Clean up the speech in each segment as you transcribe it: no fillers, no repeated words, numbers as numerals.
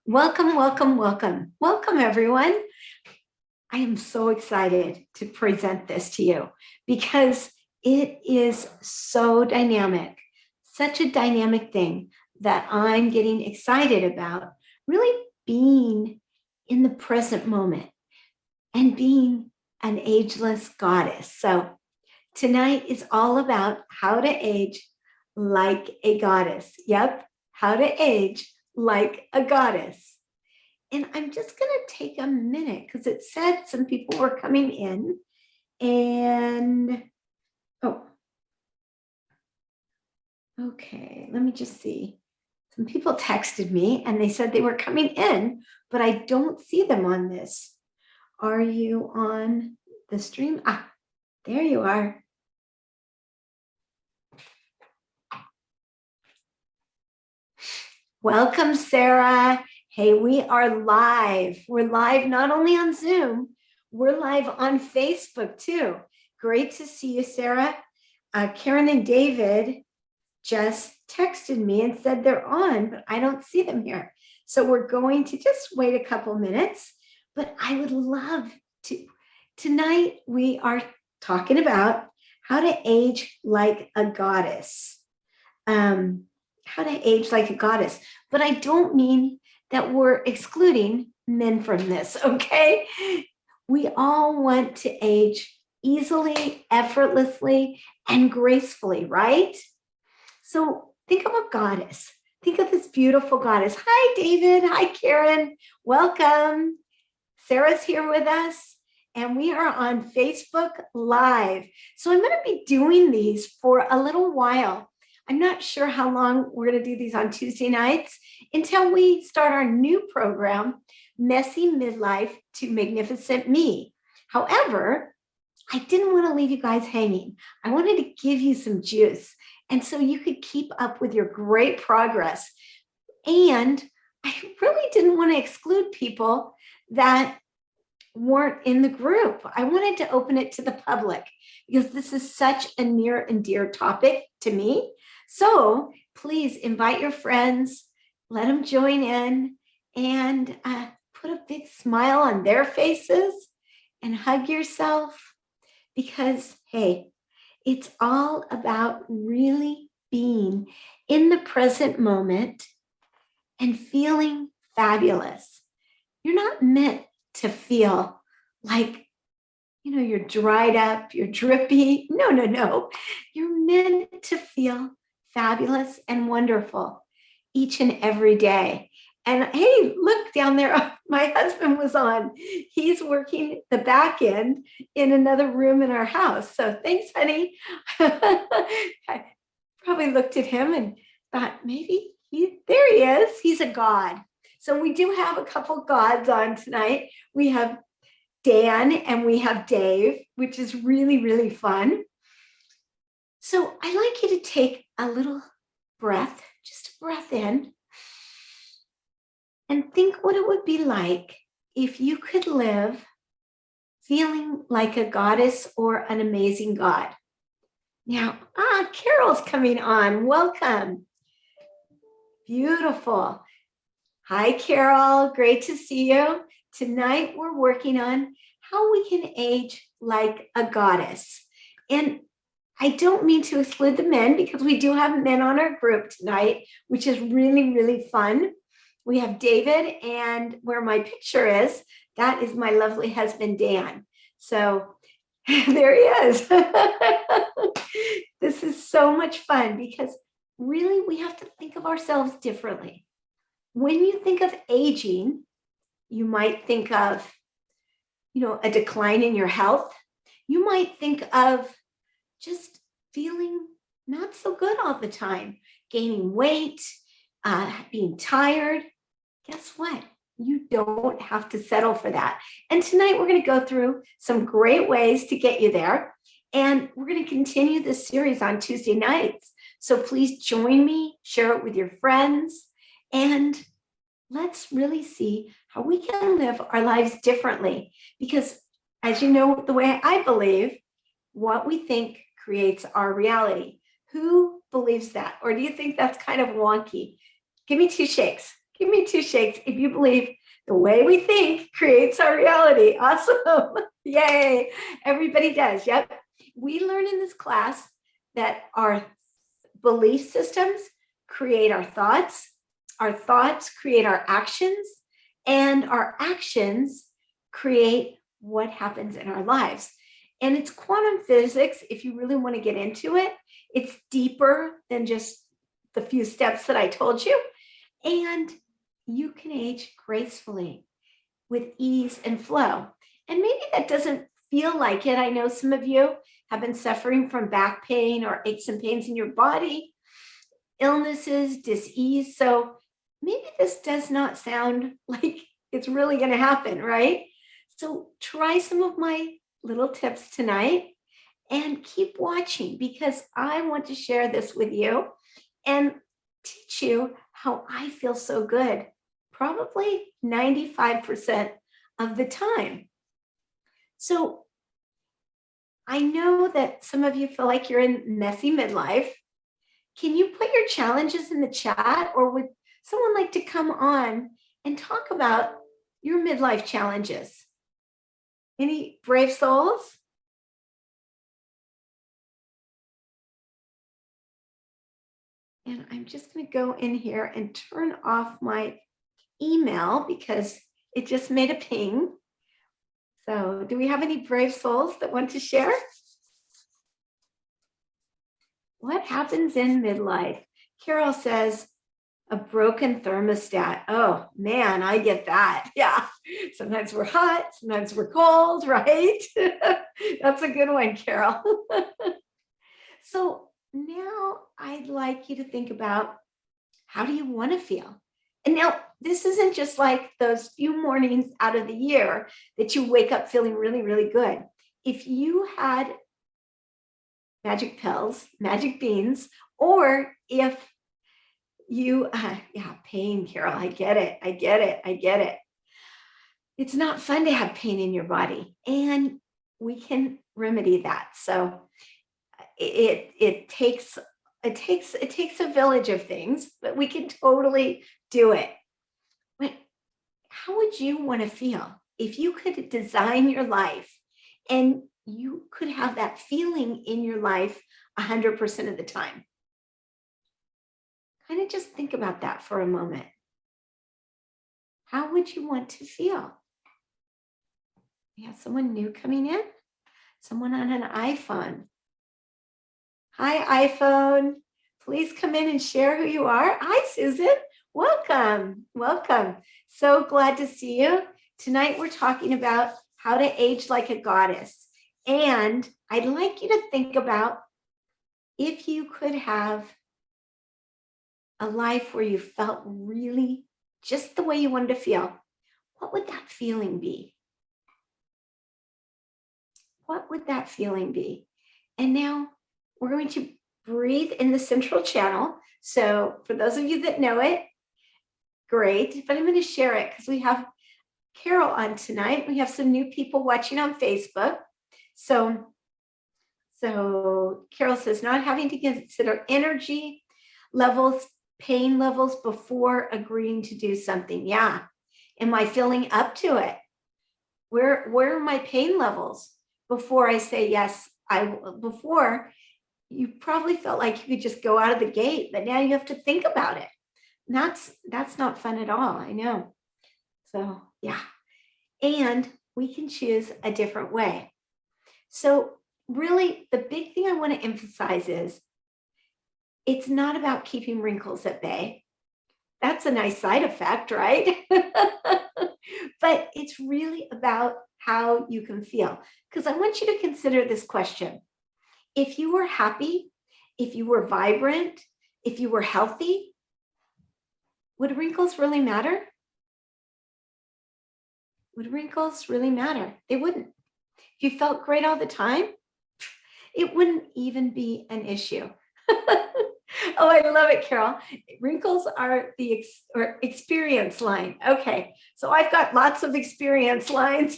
Welcome, welcome, welcome. Welcome, everyone. I am so excited to present this to you because it is so dynamic, such a dynamic thing that I'm getting excited about really being in the present moment and being an ageless goddess. So, tonight is all about how to age like a goddess. Yep, how to age like a goddess. And I'm just going to take a minute because it said some people were coming in. And, oh, okay, let me just see. Some people texted me and they said they were coming in, but I don't see them on this. Are you on the stream? Ah, there you are. Welcome, Sarah. Hey, we are live. We're live not only on Zoom, we're live on Facebook too. Great to see you, Sarah. Karen and David just texted me and said they're on, but I don't see them here. So we're going to just wait a couple minutes, but I would love to. Tonight, we are talking about how to age like a goddess. How to age like a goddess. But I don't mean that we're excluding men from this, okay? We all want to age easily, effortlessly, and gracefully, right? So think of a goddess. Think of this beautiful goddess. Hi, David. Hi, Karen. Welcome. Sarah's here with us, and we are on Facebook Live. So I'm going to be doing these for a little while. I'm not sure how long we're going to do these on Tuesday nights until we start our new program, Messy Midlife to Magnificent Me. However, I didn't want to leave you guys hanging. I wanted to give you some juice. And so you could keep up with your great progress. And I really didn't want to exclude people that weren't in the group. I wanted to open it to the public because this is such a near and dear topic to me. So please invite your friends, let them join in, and put a big smile on their faces and hug yourself because, hey, it's all about really being in the present moment and feeling fabulous. You're not meant to feel like, you're dried up, you're drippy. No, no, no. You're meant to feel fabulous and wonderful each and every day. And hey, look down there, my husband was on. He's working the back end in another room in our house. So thanks, honey. I probably looked at him and thought maybe there he is. He's a god. So we do have a couple gods on tonight. We have Dan and we have Dave, which is really, really fun. So I'd like you to take a little breath, just a breath in, and think what it would be like if you could live feeling like a goddess or an amazing god. Now, Carol's coming on. Welcome. Beautiful. Hi, Carol. Great to see you. Tonight, we're working on how we can age like a goddess. And I don't mean to exclude the men because we do have men on our group tonight, which is really, really fun. We have David, and where my picture is, that is my lovely husband, Dan. So there he is. This is so much fun because really we have to think of ourselves differently. When you think of aging, you might think of, a decline in your health. You might think of just feeling not so good all the time, gaining weight, being tired. Guess what? You don't have to settle for that. And tonight we're going to go through some great ways to get you there. And we're going to continue this series on Tuesday nights. So please join me, share it with your friends, and let's really see how we can live our lives differently. Because as you know, the way I believe, what we think creates our reality. Who believes that? Or do you think that's kind of wonky? Give me two shakes. Give me two shakes if you believe the way we think creates our reality. Awesome. Yay. Everybody does. Yep. We learn in this class that our belief systems create our thoughts create our actions, and our actions create what happens in our lives. And it's quantum physics. If you really want to get into it, it's deeper than just the few steps that I told you. And you can age gracefully with ease and flow. And maybe that doesn't feel like it. I know some of you have been suffering from back pain or aches and pains in your body, illnesses, dis-ease. So maybe this does not sound like it's really going to happen, right? So try some of my little tips tonight and keep watching, because I want to share this with you and teach you how I feel so good, probably 95% of the time. So I know that some of you feel like you're in messy midlife. Can you put your challenges in the chat, or would someone like to come on and talk about your midlife challenges? Any brave souls? And I'm just going to go in here and turn off my email because it just made a ping. So do we have any brave souls that want to share? What happens in midlife? Carol says, a broken thermostat. Oh man, I get that. Yeah. Sometimes we're hot, sometimes we're cold, right? That's a good one, Carol. So now I'd like you to think about, how do you want to feel? And now this isn't just like those few mornings out of the year that you wake up feeling really, really good. If you had magic pills, magic beans, or if you, pain, Carol, I get it. It's not fun to have pain in your body, and we can remedy that. So it takes a village of things, but we can totally do it. But how would you want to feel if you could design your life and you could have that feeling in your life 100% of the time? Kind of just think about that for a moment. How would you want to feel? We have someone new coming in, someone on an iPhone. Hi, iPhone. Please come in and share who you are. Hi, Susan. Welcome. So glad to see you. Tonight, we're talking about how to age like a goddess. And I'd like you to think about, if you could have a life where you felt really just the way you wanted to feel, what would that feeling be? What would that feeling be? And now we're going to breathe in the central channel. So for those of you that know it, great. But I'm going to share it because we have Carol on tonight. We have some new people watching on Facebook. So Carol says, not having to consider energy levels, pain levels before agreeing to do something. Yeah. Am I feeling up to it? Where are my pain levels before I say yes? Before, you probably felt like you could just go out of the gate, but now you have to think about it. That's not fun at all. I know. So yeah. And we can choose a different way. So really, the big thing I want to emphasize is, it's not about keeping wrinkles at bay. That's a nice side effect, right? But it's really about how you can feel. Because I want you to consider this question. If you were happy, if you were vibrant, if you were healthy, would wrinkles really matter? Would wrinkles really matter? They wouldn't. If you felt great all the time, it wouldn't even be an issue. Oh, I love it, Carol. Wrinkles are the experience line. Okay, so I've got lots of experience lines.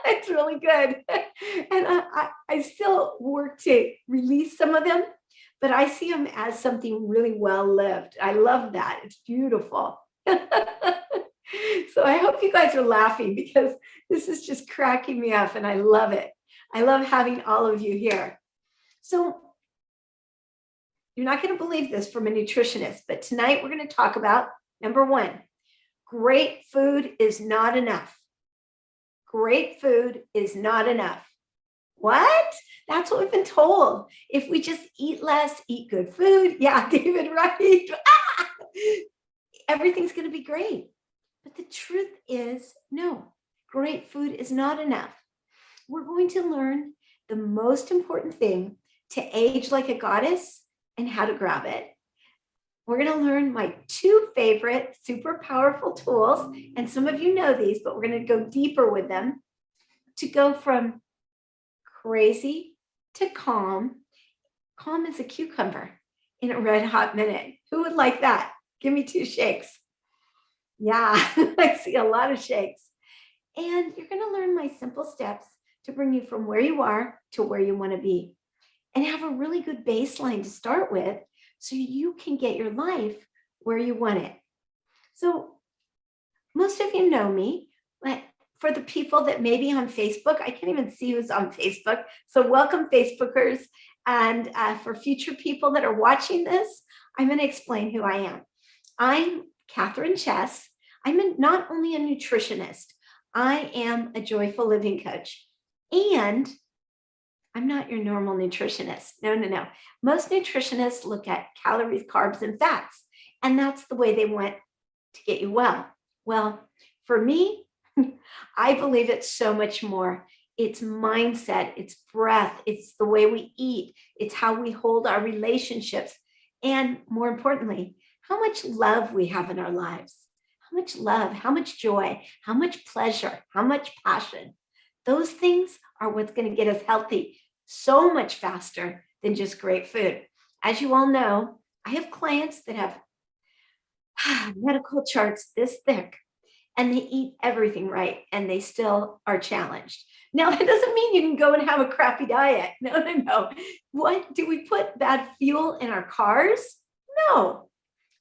It's really good. And I still work to release some of them, but I see them as something really well lived. I love that. It's beautiful. So I hope you guys are laughing because this is just cracking me up and I love it. I love having all of you here. So you're not going to believe this from a nutritionist, but tonight we're going to talk about number one, great food is not enough. Great food is not enough. What? That's what we've been told. If we just eat less, eat good food. Yeah, David, right? Everything's going to be great. But the truth is, no, great food is not enough. We're going to learn the most important thing to age like a goddess and how to grab it. We're going to learn my two favorite super powerful tools. And some of you know these, but we're going to go deeper with them to go from crazy to calm. Calm as a cucumber in a red hot minute. Who would like that? Give me two shakes. Yeah, I see a lot of shakes. And you're going to learn my simple steps to bring you from where you are to where you want to be and have a really good baseline to start with so you can get your life where you want it. So most of you know me, but for the people that may be on Facebook, I can't even see who's on Facebook. So welcome, Facebookers. And for future people that are watching this, I'm going to explain who I am. I'm Kathryn Chess. I'm not only a nutritionist, I am a joyful living coach. And I'm not your normal nutritionist. No. Most nutritionists look at calories, carbs, and fats. And that's the way they want to get you well. Well, for me, I believe it's so much more. It's mindset, it's breath, it's the way we eat, it's how we hold our relationships, and more importantly, how much love we have in our lives. How much love, how much joy, how much pleasure, how much passion. Those things are what's going to get us healthy so much faster than just great food. As you all know, I have clients that have medical charts this thick and they eat everything right and they still are challenged. Now, that doesn't mean you can go and have a crappy diet. No. What, do we put bad fuel in our cars? No,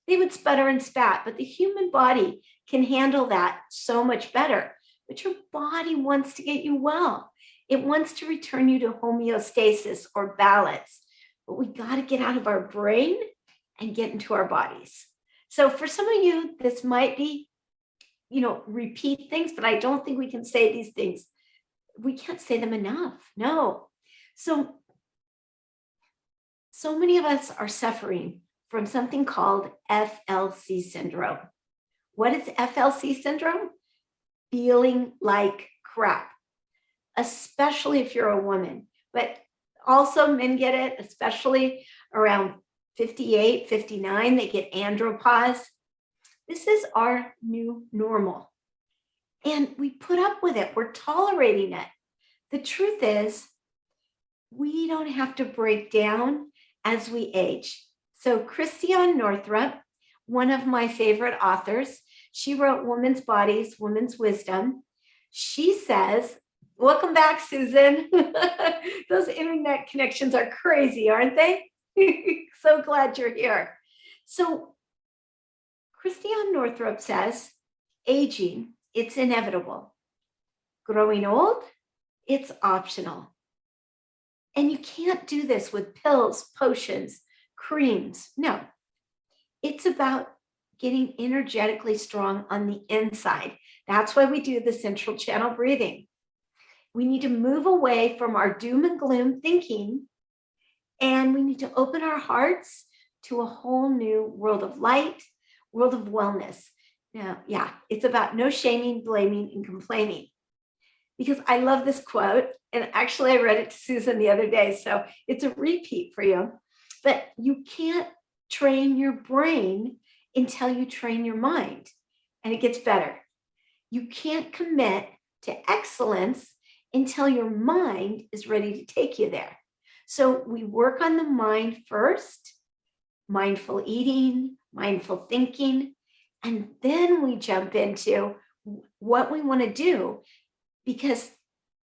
they would sputter and spat, but the human body can handle that so much better. But your body wants to get you well. It wants to return you to homeostasis or balance. But we got to get out of our brain and get into our bodies. So for some of you, this might be, repeat things, but I don't think we can say these things. We can't say them enough. No. So many of us are suffering from something called FLC syndrome. What is FLC syndrome? Feeling like crap, especially if you're a woman, but also men get it, especially around 58, 59, they get andropause. This is our new normal. And we put up with it. We're tolerating it. The truth is, we don't have to break down as we age. So Christiane Northrup, one of my favorite authors, she wrote Woman's Bodies, Woman's Wisdom. She says, welcome back, Susan. Those internet connections are crazy, aren't they? So glad you're here. So Christiane Northrup says, aging, it's inevitable. Growing old, it's optional. And you can't do this with pills, potions, creams. No, it's about getting energetically strong on the inside. That's why we do the central channel breathing. We need to move away from our doom and gloom thinking, and we need to open our hearts to a whole new world of light, world of wellness. Now, yeah, it's about no shaming, blaming, and complaining. Because I love this quote, and actually I read it to Susan the other day, so it's a repeat for you. But you can't train your brain until you train your mind, and it gets better. You can't commit to excellence until your mind is ready to take you there. So we work on the mind first, mindful eating, mindful thinking, and then we jump into what we want to do. Because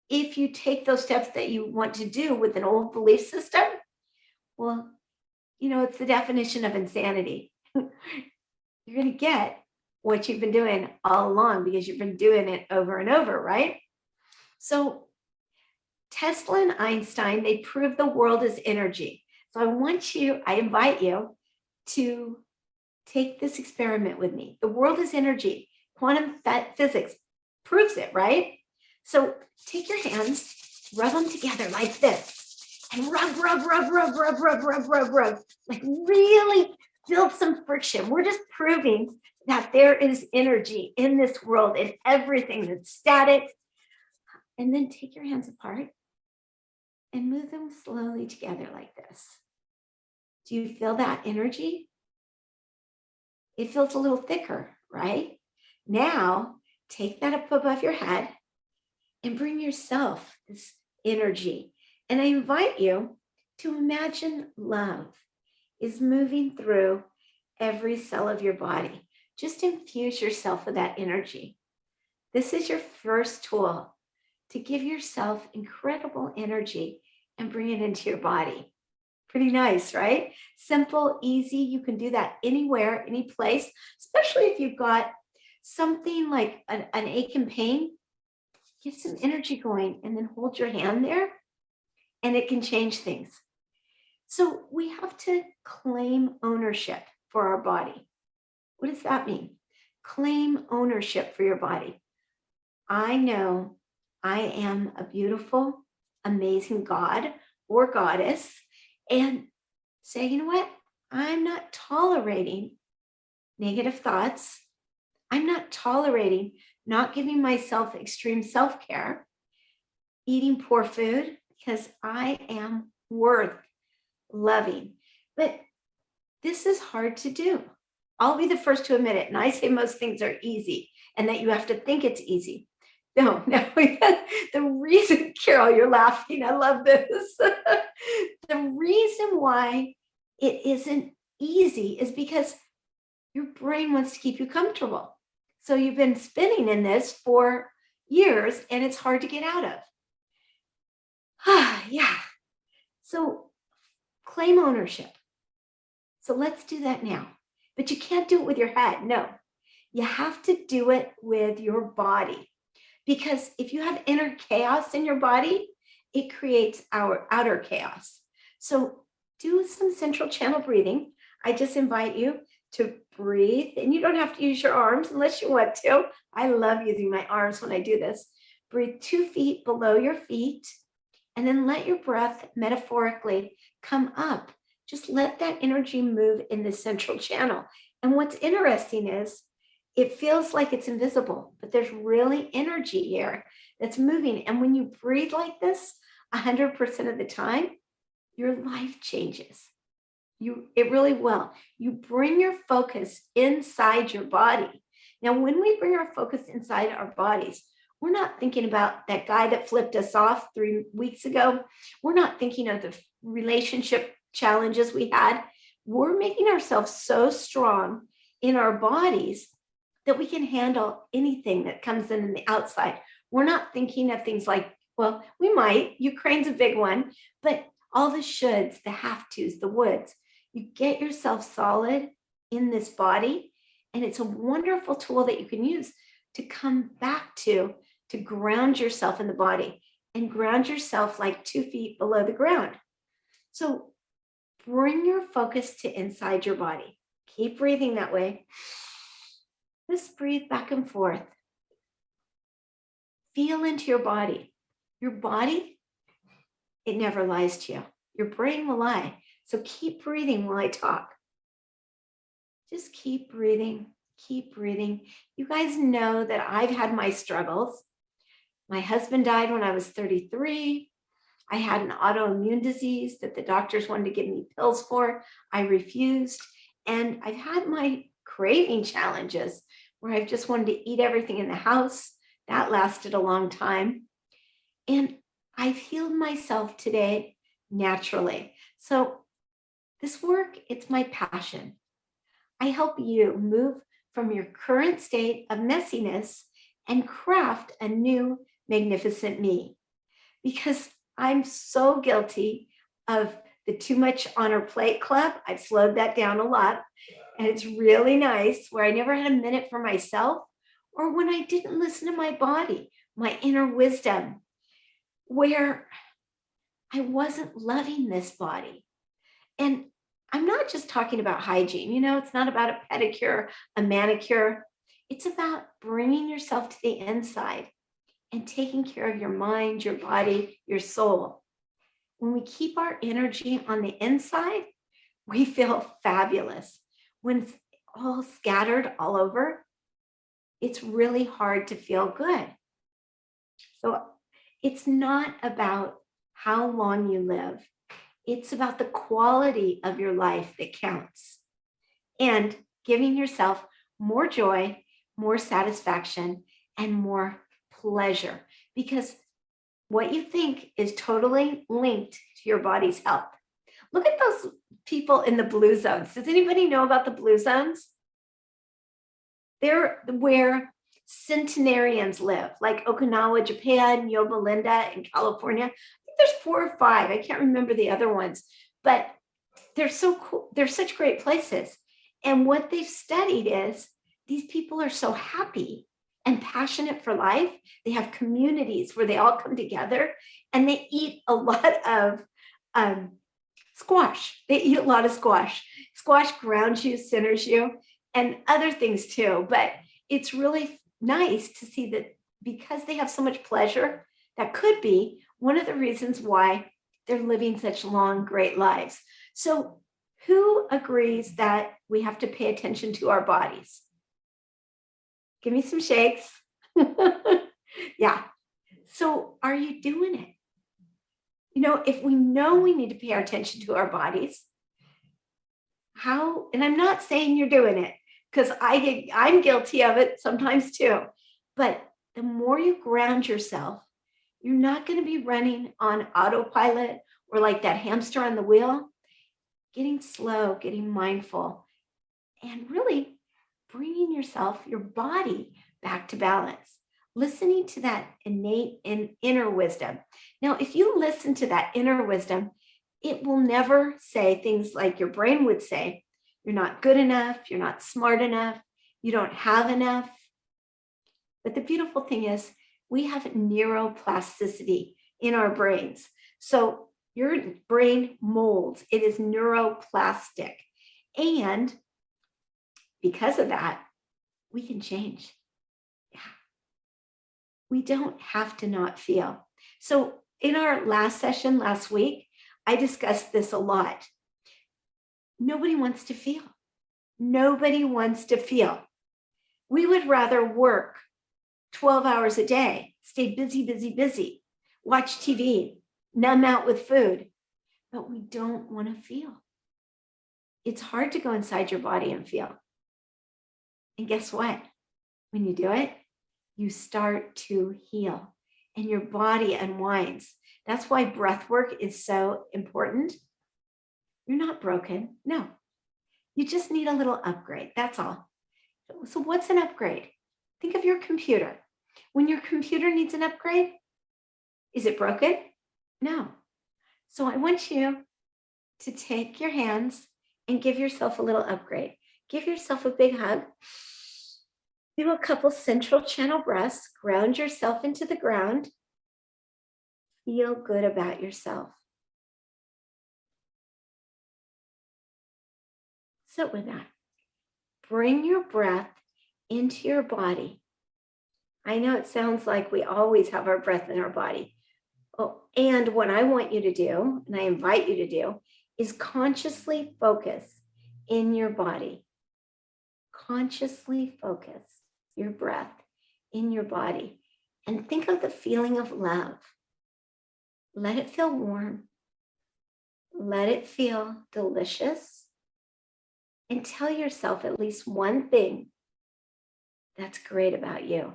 if you take those steps that you want to do with an old belief system, well, it's the definition of insanity. You're going to get what you've been doing all along because you've been doing it over and over, right? So Tesla and Einstein, they proved the world is energy. So I invite you to take this experiment with me. The world is energy. Quantum physics proves it, right? So take your hands, rub them together like this, and rub, rub, rub, rub, rub, rub, rub, rub, rub. Like really build some friction. We're just proving that there is energy in this world, in everything that's static. And then take your hands apart and move them slowly together like this. Do you feel that energy? It feels a little thicker, right? Now, take that up above your head and bring yourself this energy. And I invite you to imagine love is moving through every cell of your body. Just infuse yourself with that energy. This is your first tool to give yourself incredible energy and bring it into your body. Pretty nice, right? Simple, easy. You can do that anywhere, any place, especially if you've got something like an ache and pain. Get some energy going and then hold your hand there and it can change things. So we have to claim ownership for our body. What does that mean? Claim ownership for your body. I know I am a beautiful, amazing God or goddess, and say, you know what? I'm not tolerating negative thoughts. I'm not tolerating not giving myself extreme self-care, eating poor food, because I am worth loving. But this is hard to do. I'll be the first to admit it. And I say most things are easy and that you have to think it's easy. No, the reason, Carol, you're laughing. I love this. The reason why it isn't easy is because your brain wants to keep you comfortable. So you've been spinning in this for years and it's hard to get out of. Yeah. So claim ownership. So let's do that now. But you can't do it with your head. No, you have to do it with your body. Because if you have inner chaos in your body, it creates our outer chaos. So do some central channel breathing. I just invite you to breathe, and you don't have to use your arms unless you want to. I love using my arms when I do this. Breathe 2 feet below your feet, and then let your breath metaphorically come up. Just let that energy move in the central channel. And what's interesting is it feels like it's invisible, but there's really energy here that's moving. And when you breathe like this 100% of the time, your life changes. It really will. You bring your focus inside your body. Now, when we bring our focus inside our bodies, we're not thinking about that guy that flipped us off 3 weeks ago. We're not thinking of the relationship challenges we had. We're making ourselves so strong in our bodies that we can handle anything that comes in the outside. We're not thinking of things like, well, we might, Ukraine's a big one, but all the shoulds, the have tos, the woulds, you get yourself solid in this body. And it's a wonderful tool that you can use to come back to ground yourself in the body and ground yourself like 2 feet below the ground. So bring your focus to inside your body. Keep breathing that way. Just breathe back and forth. Feel into your body. Your body, it never lies to you. Your brain will lie. So keep breathing while I talk. Just keep breathing. Keep breathing. You guys know that I've had my struggles. My husband died when I was 33. I had an autoimmune disease that the doctors wanted to give me pills for. I refused. And I've had my craving challenges where I've just wanted to eat everything in the house. That lasted a long time. And I've healed myself today naturally. So this work, it's my passion. I help you move from your current state of messiness and craft a new magnificent me. Because I'm so guilty of the too much on our plate club. I've slowed that down a lot. And it's really nice where I never had a minute for myself, or when I didn't listen to my body, my inner wisdom, where I wasn't loving this body. And I'm not just talking about hygiene, it's not about a pedicure, a manicure. It's about bringing yourself to the inside and taking care of your mind, your body, your soul. When we keep our energy on the inside, we feel fabulous. When it's all scattered all over, it's really hard to feel good. So it's not about how long you live. It's about the quality of your life that counts, and giving yourself more joy, more satisfaction, and more pleasure, because what you think is totally linked to your body's health. Look at those people in the blue zones. Does anybody know about the blue zones? They're where centenarians live, like Okinawa, Japan, Yoma Linda in California. I think there's 4 or 5. I can't remember the other ones, but they're so cool. They're such great places. And what they've studied is these people are so happy and passionate for life. They have communities where they all come together, and they eat a lot of squash. They eat a lot of squash. Squash grounds you, centers you, and other things too. But it's really nice to see that because they have so much pleasure, that could be one of the reasons why they're living such long, great lives. So who agrees that we have to pay attention to our bodies? Give me some shakes. Yeah. So are you doing it? If we know we need to pay our attention to our bodies, how, and I'm not saying you're doing it, because I'm guilty of it sometimes too, but the more you ground yourself, you're not going to be running on autopilot or like that hamster on the wheel. Getting slow, getting mindful, and really bringing yourself, your body back to balance. Listening to that innate and inner wisdom. Now, if you listen to that inner wisdom, it will never say things like your brain would say, you're not good enough, you're not smart enough, you don't have enough. But the beautiful thing is we have neuroplasticity in our brains. So your brain molds, it is neuroplastic. And because of that, we can change. Yeah. We don't have to not feel. So in our last session last week, I discussed this a lot. Nobody wants to feel. Nobody wants to feel. We would rather work 12 hours a day, stay busy, busy, busy, watch TV, numb out with food, but we don't want to feel. It's hard to go inside your body and feel. And guess what? When you do it, you start to heal and your body unwinds. That's why breath work is so important. You're not broken. No, you just need a little upgrade. That's all. So what's an upgrade? Think of your computer. When your computer needs an upgrade, is it broken? No. So I want you to take your hands and give yourself a little upgrade. Give yourself a big hug. Do a couple central channel breaths. Ground yourself into the ground. Feel good about yourself. Sit with that. Bring your breath into your body. I know it sounds like we always have our breath in our body. Oh, and what I want you to do, and I invite you to do, is consciously focus in your body. Consciously focus your breath in your body and think of the feeling of love. Let it feel warm. Let it feel delicious. And tell yourself at least one thing that's great about you.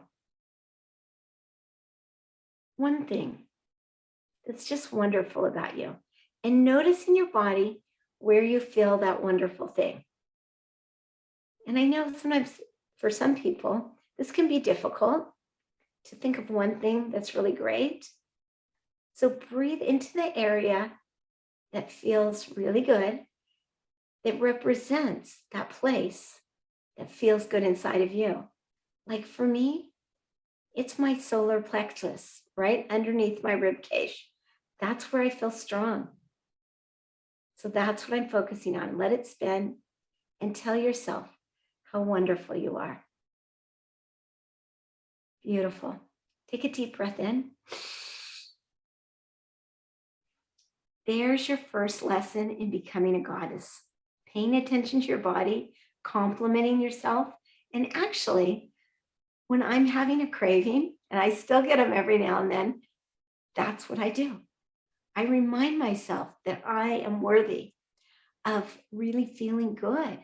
One thing that's just wonderful about you. And notice in your body where you feel that wonderful thing. And I know sometimes for some people, this can be difficult to think of one thing that's really great. So breathe into the area that feels really good that represents that place that feels good inside of you. Like for me, it's my solar plexus, right underneath my rib cage. That's where I feel strong. So that's what I'm focusing on. Let it spin and tell yourself how wonderful you are. Beautiful. Take a deep breath in. There's your first lesson in becoming a goddess. Paying attention to your body, complimenting yourself. And actually, when I'm having a craving, and I still get them every now and then, that's what I do. I remind myself that I am worthy of really feeling good.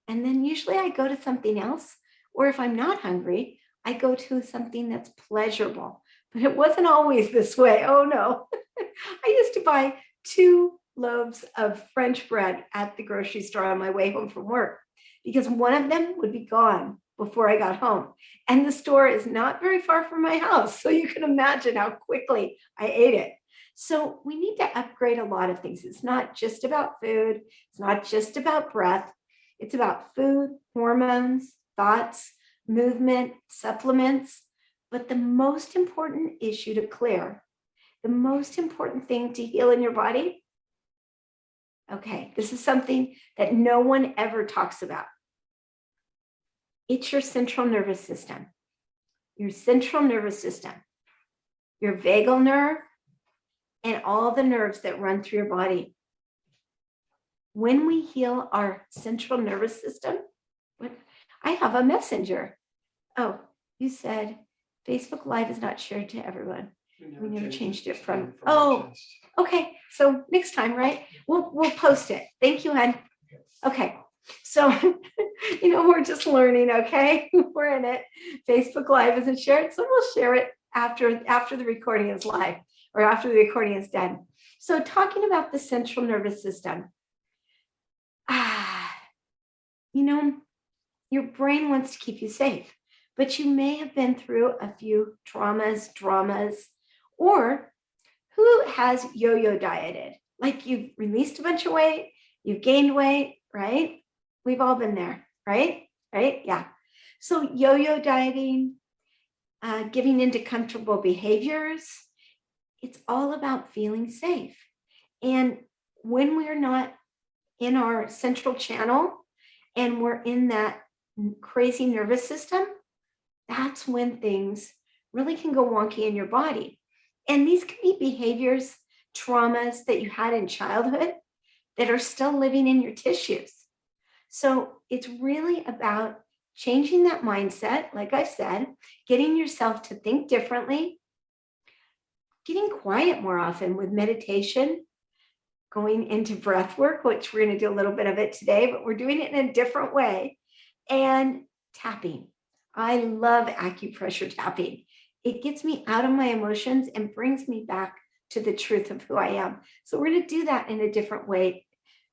And then usually I go to something else, or if I'm not hungry, I go to something that's pleasurable. But it wasn't always this way. Oh no. I used to buy 2 loaves of French bread at the grocery store on my way home from work because one of them would be gone before I got home. And the store is not very far from my house. So you can imagine how quickly I ate it. So we need to upgrade a lot of things. It's not just about food. It's not just about breath. It's about food, hormones, thoughts, movement, supplements. But the most important issue to clear, the most important thing to heal in your body, okay, this is something that no one ever talks about. It's your central nervous system. Your central nervous system, your vagal nerve, and all the nerves that run through your body. When we heal our central nervous system, I have a messenger. Oh, you said Facebook Live is not shared to everyone. We never changed it from oh, okay. So next time, right? We'll post it. Thank you, Ed. Okay. So, we're just learning, okay? We're in it. Facebook Live isn't shared, so we'll share it after the recording is live or after the recording is done. So talking about the central nervous system, your brain wants to keep you safe, but you may have been through a few dramas, or who has yo-yo dieted? Like you've released a bunch of weight, you've gained weight, right? We've all been there, right? Right? Yeah. So yo-yo dieting, giving into comfortable behaviors, it's all about feeling safe. And when we're not in our central channel and we're in that crazy nervous system, that's when things really can go wonky in your body. And these can be behaviors, traumas that you had in childhood that are still living in your tissues. So it's really about changing that mindset, like I said, getting yourself to think differently, getting quiet more often with meditation, going into breath work, which we're going to do a little bit of it today, but we're doing it in a different way, and tapping. I love acupressure tapping. It gets me out of my emotions and brings me back to the truth of who I am. So we're going to do that in a different way.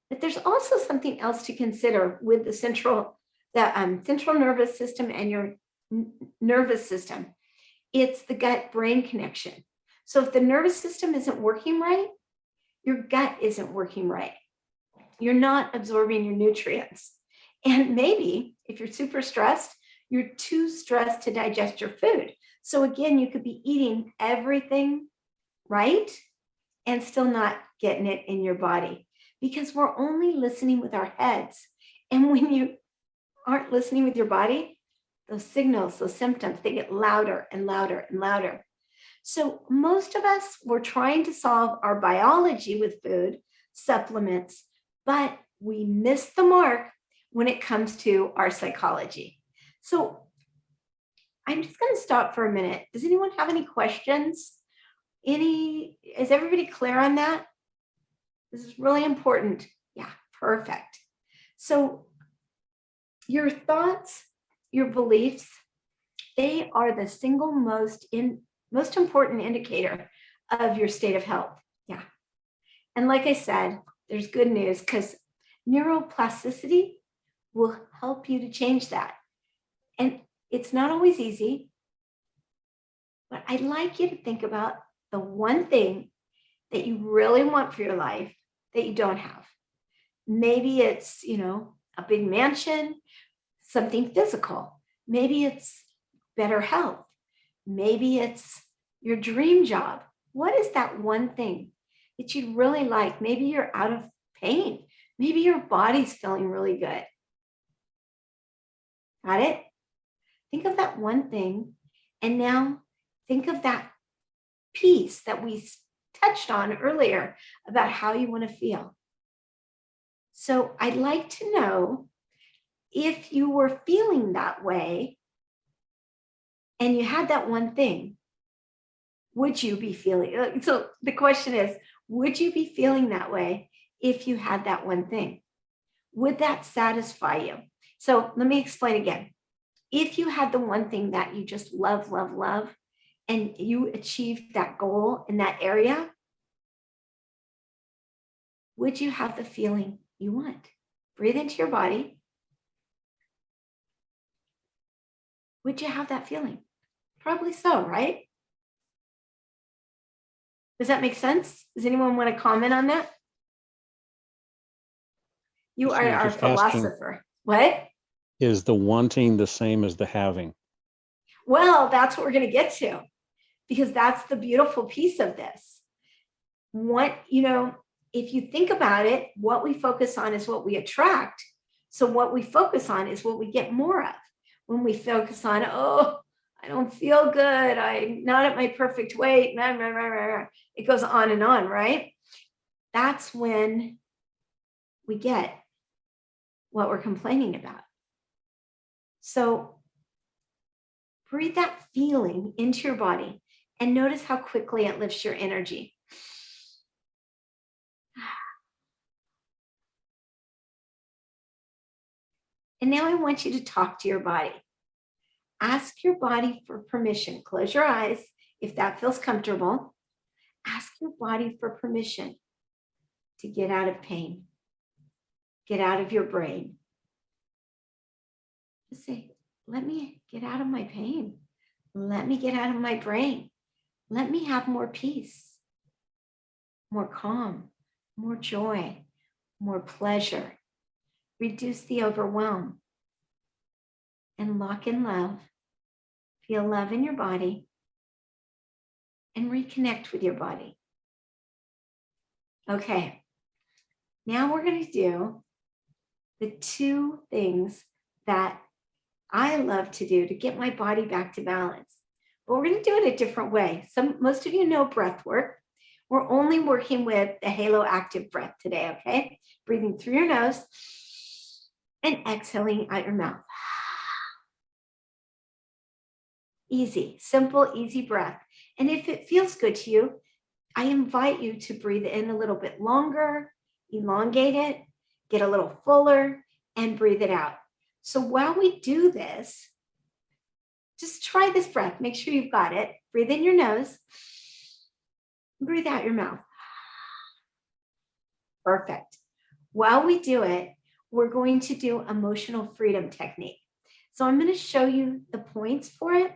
But there's also something else to consider with the central nervous system and your nervous system. It's the gut-brain connection. So if the nervous system isn't working right, your gut isn't working right. You're not absorbing your nutrients. And maybe if you're super stressed, you're too stressed to digest your food. So again, you could be eating everything right and still not getting it in your body because we're only listening with our heads. And when you aren't listening with your body, those signals, those symptoms, they get louder and louder and louder. So most of us, we're trying to solve our biology with food, supplements, but we miss the mark when it comes to our psychology. So I'm just going to stop for a minute. Does anyone have any questions? Is everybody clear on that? This is really important. Yeah, perfect. So your thoughts, your beliefs, they are the single most important indicator of your state of health. Yeah. And like I said, there's good news because neuroplasticity will help you to change that. And it's not always easy, but I'd like you to think about the one thing that you really want for your life that you don't have. Maybe it's, a big mansion, something physical. Maybe it's better health. Maybe it's your dream job. What is that one thing that you'd really like? Maybe you're out of pain. Maybe your body's feeling really good. Got it? Think of that one thing. And now think of that piece that we touched on earlier about how you want to feel. So I'd like to know if you were feeling that way and you had that one thing, would you be feeling? So the question is, would you be feeling that way if you had that one thing? Would that satisfy you? So let me explain again. If you had the one thing that you just love, love, love, and you achieved that goal in that area, would you have the feeling you want? Breathe into your body. Would you have that feeling? Probably so, right? Does that make sense? Does anyone want to comment on that? You are our philosopher. What? Is the wanting the same as the having? Well, that's what we're going to get to, because that's the beautiful piece of this. If you think about it, what we focus on is what we attract. So what we focus on is what we get more of. When we focus on, oh, I don't feel good, I'm not at my perfect weight, it goes on and on, right? That's when we get what we're complaining about. So breathe that feeling into your body and notice how quickly it lifts your energy. And now I want you to talk to your body. Ask your body for permission. Close your eyes if that feels comfortable. Ask your body for permission to get out of pain, get out of your brain. Just say, let me get out of my pain. Let me get out of my brain. Let me have more peace, more calm, more joy, more pleasure. Reduce the overwhelm and lock in love. Feel love in your body and reconnect with your body. Okay, now we're going to do the two things that I love to do to get my body back to balance. But we're going to do it a different way. Most of you know breath work. We're only working with the halo active breath today, okay? Breathing through your nose and exhaling out your mouth. Easy, simple, easy breath. And if it feels good to you, I invite you to breathe in a little bit longer, elongate it, get a little fuller, and breathe it out. So while we do this, just try this breath. Make sure you've got it. Breathe in your nose, breathe out your mouth. Perfect. While we do it, we're going to do emotional freedom technique. So I'm going to show you the points for it.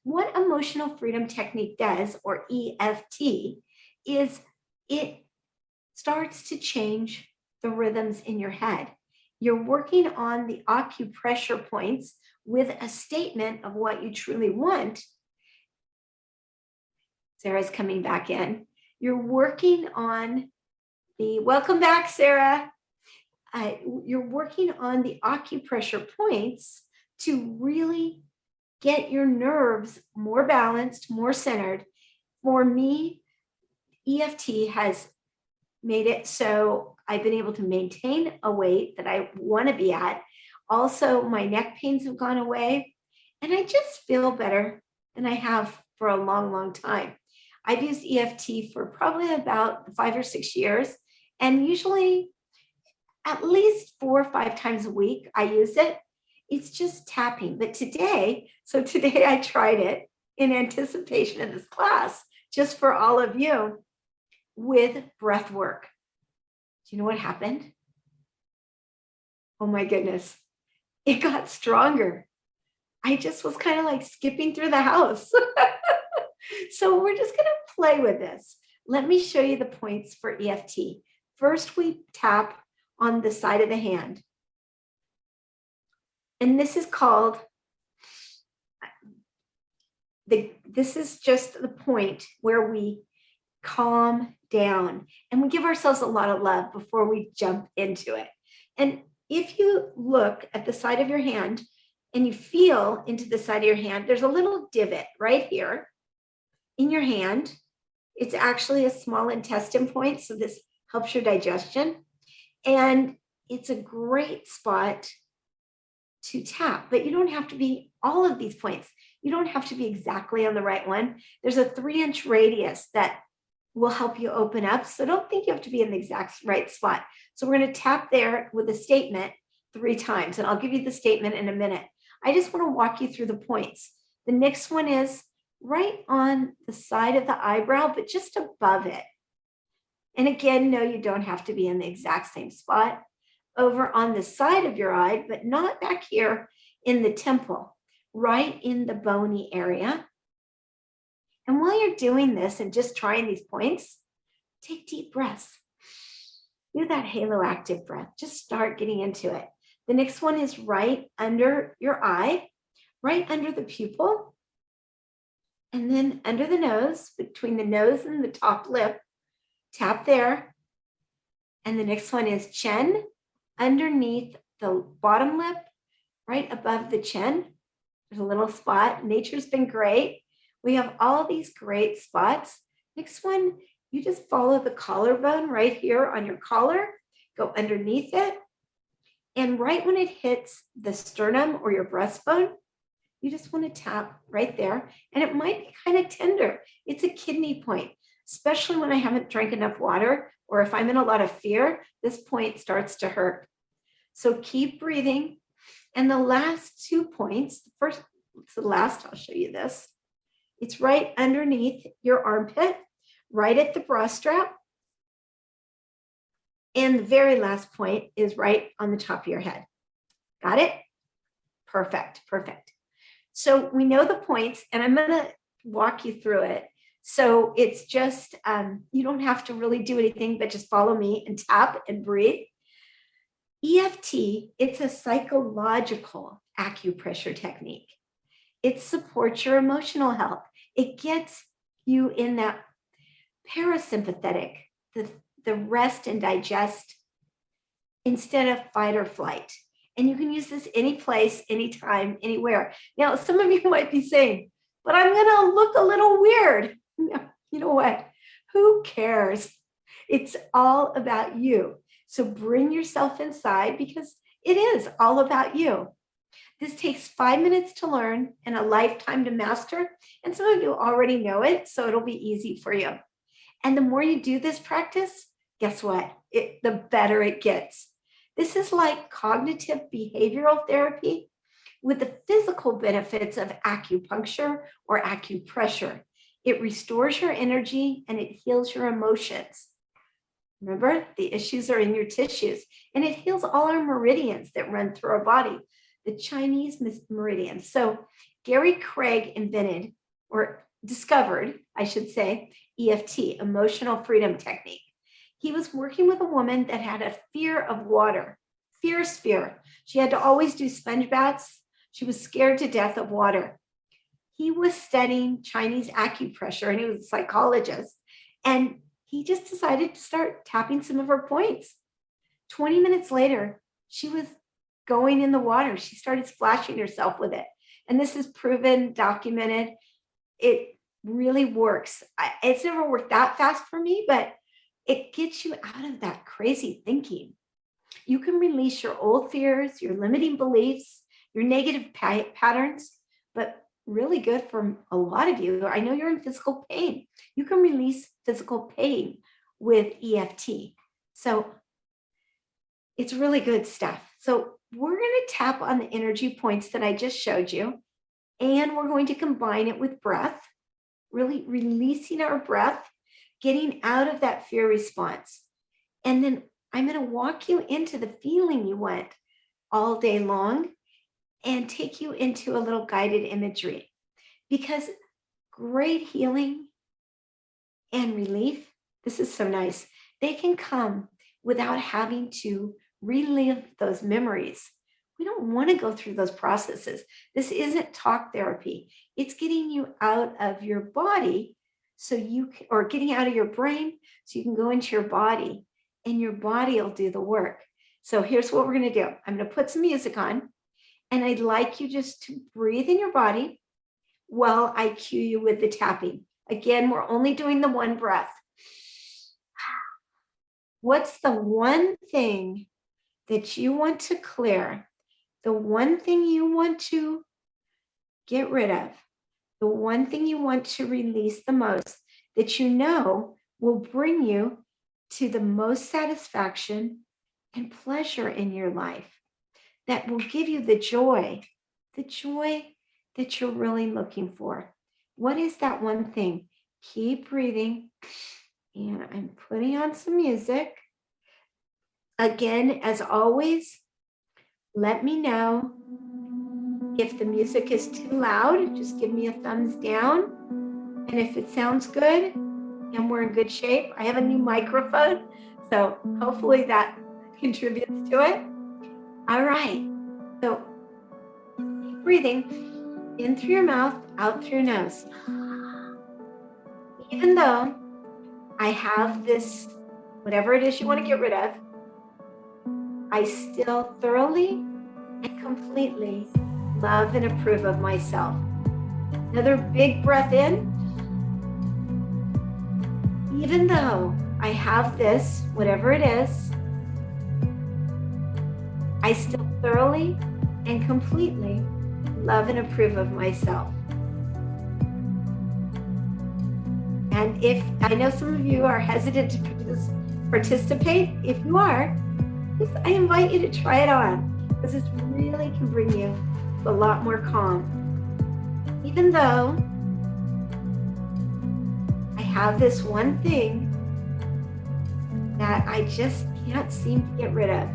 What emotional freedom technique does, or EFT, is it starts to change the rhythms in your head. You're working on the acupressure points with a statement of what you truly want. Sarah's coming back in. You're working on welcome back, Sarah. You're working on the acupressure points to really get your nerves more balanced, more centered. For me, EFT has made it so I've been able to maintain a weight that I want to be at. Also, my neck pains have gone away, and I just feel better than I have for a long, long time. I've used EFT for probably about 5 or 6 years, and usually at least 4 or 5 times a week I use it. It's just tapping. But today I tried it in anticipation of this class, just for all of you, with breath work. Do you know what happened? Oh my goodness. It got stronger. I just was kind of like skipping through the house. So we're just going to play with this. Let me show you the points for EFT. First, we tap on the side of the hand. And this is called, this is just the point where we calm down and we give ourselves a lot of love before we jump into it. And if you look at the side of your hand and you feel into the side of your hand, there's a little divot right here in your hand. It's actually a small intestine point, so this helps your digestion. And it's a great spot to tap, but you don't have to be all of these points. You don't have to be exactly on the right one. There's a 3-inch radius that will help you open up. So don't think you have to be in the exact right spot. So we're going to tap there with a statement 3 times, and I'll give you the statement in a minute. I just want to walk you through the points. The next one is right on the side of the eyebrow, but just above it. And again, no, you don't have to be in the exact same spot. Over on the side of your eye, but not back here in the temple, right in the bony area. And while you're doing this and just trying these points, take deep breaths. Do that halo active breath. Just start getting into it. The next one is right under your eye, right under the pupil, and then under the nose, between the nose and the top lip. Tap there. And the next one is chin, underneath the bottom lip, right above the chin. There's a little spot. Nature's been great. We have all these great spots. Next one, you just follow the collarbone right here on your collar, go underneath it. And right when it hits the sternum or your breastbone, you just want to tap right there. And it might be kind of tender. It's a kidney point, especially when I haven't drank enough water or if I'm in a lot of fear, this point starts to hurt. So keep breathing. And the last 2 points, the first, it's the last, I'll show you this. It's right underneath your armpit, right at the bra strap. And the very last point is right on the top of your head. Got it? Perfect, perfect. So we know the points, and I'm going to walk you through it. So it's just, you don't have to really do anything, but just follow me and tap and breathe. EFT, it's a psychological acupressure technique. It supports your emotional health. It gets you in that parasympathetic, the rest and digest instead of fight or flight. And you can use this any place, anytime, anywhere. Now, some of you might be saying, but I'm going to look a little weird. You know what? Who cares? It's all about you. So bring yourself inside because it is all about you. This takes 5 minutes to learn and a lifetime to master. And some of you already know it, so it'll be easy for you. And the more you do this practice, guess what? The better it gets. This is like cognitive behavioral therapy with the physical benefits of acupuncture or acupressure. It restores your energy and it heals your emotions. Remember, the issues are in your tissues, and it heals all our meridians that run through our body, the Chinese meridians. So Gary Craig invented, or discovered, I should say, EFT, emotional freedom technique. He was working with a woman that had a fear of water, fierce fear. She had to always do sponge baths. She was scared to death of water. He was studying Chinese acupressure, and he was a psychologist. And he just decided to start tapping some of her points. 20 minutes later, she was going in the water. She started splashing herself with it. And this is proven, documented. It really works. It's never worked that fast for me, but it gets you out of that crazy thinking. You can release your old fears, your limiting beliefs, your negative patterns, but really good for a lot of you. I know you're in physical pain. You can release physical pain with EFT. So it's really good stuff. So we're going to tap on the energy points that I just showed you, and we're going to combine it with breath, really releasing our breath, getting out of that fear response. And then I'm going to walk you into the feeling you want all day long and take you into a little guided imagery, because great healing and relief, this is so nice, they can come without having to relive those memories. We don't want to go through those processes. This isn't talk therapy. It's getting you out of your body so you can, or getting out of your brain so you can go into your body, and your body will do the work. So here's what we're going to do. I'm going to put some music on, and I'd like you just to breathe in your body while I cue you with the tapping. Again, we're only doing the one breath. What's the one thing that you want to clear? The one thing you want to get rid of? The one thing you want to release the most, that you know will bring you to the most satisfaction and pleasure in your life, that will give you the joy that you're really looking for. What is that one thing? Keep breathing. And I'm putting on some music. Again, as always, let me know if the music is too loud. Just give me a thumbs down. And if it sounds good and we're in good shape, I have a new microphone, so hopefully that contributes to it. All right, so keep breathing in through your mouth, out through your nose. Even though I have this, whatever it is you want to get rid of, I still thoroughly and completely love and approve of myself. Another big breath in. Even though I have this, whatever it is, I still thoroughly and completely love and approve of myself. And if I know some of you are hesitant to participate, if you are, I invite you to try it on, because this really can bring you a lot more calm. Even though I have this one thing that I just can't seem to get rid of,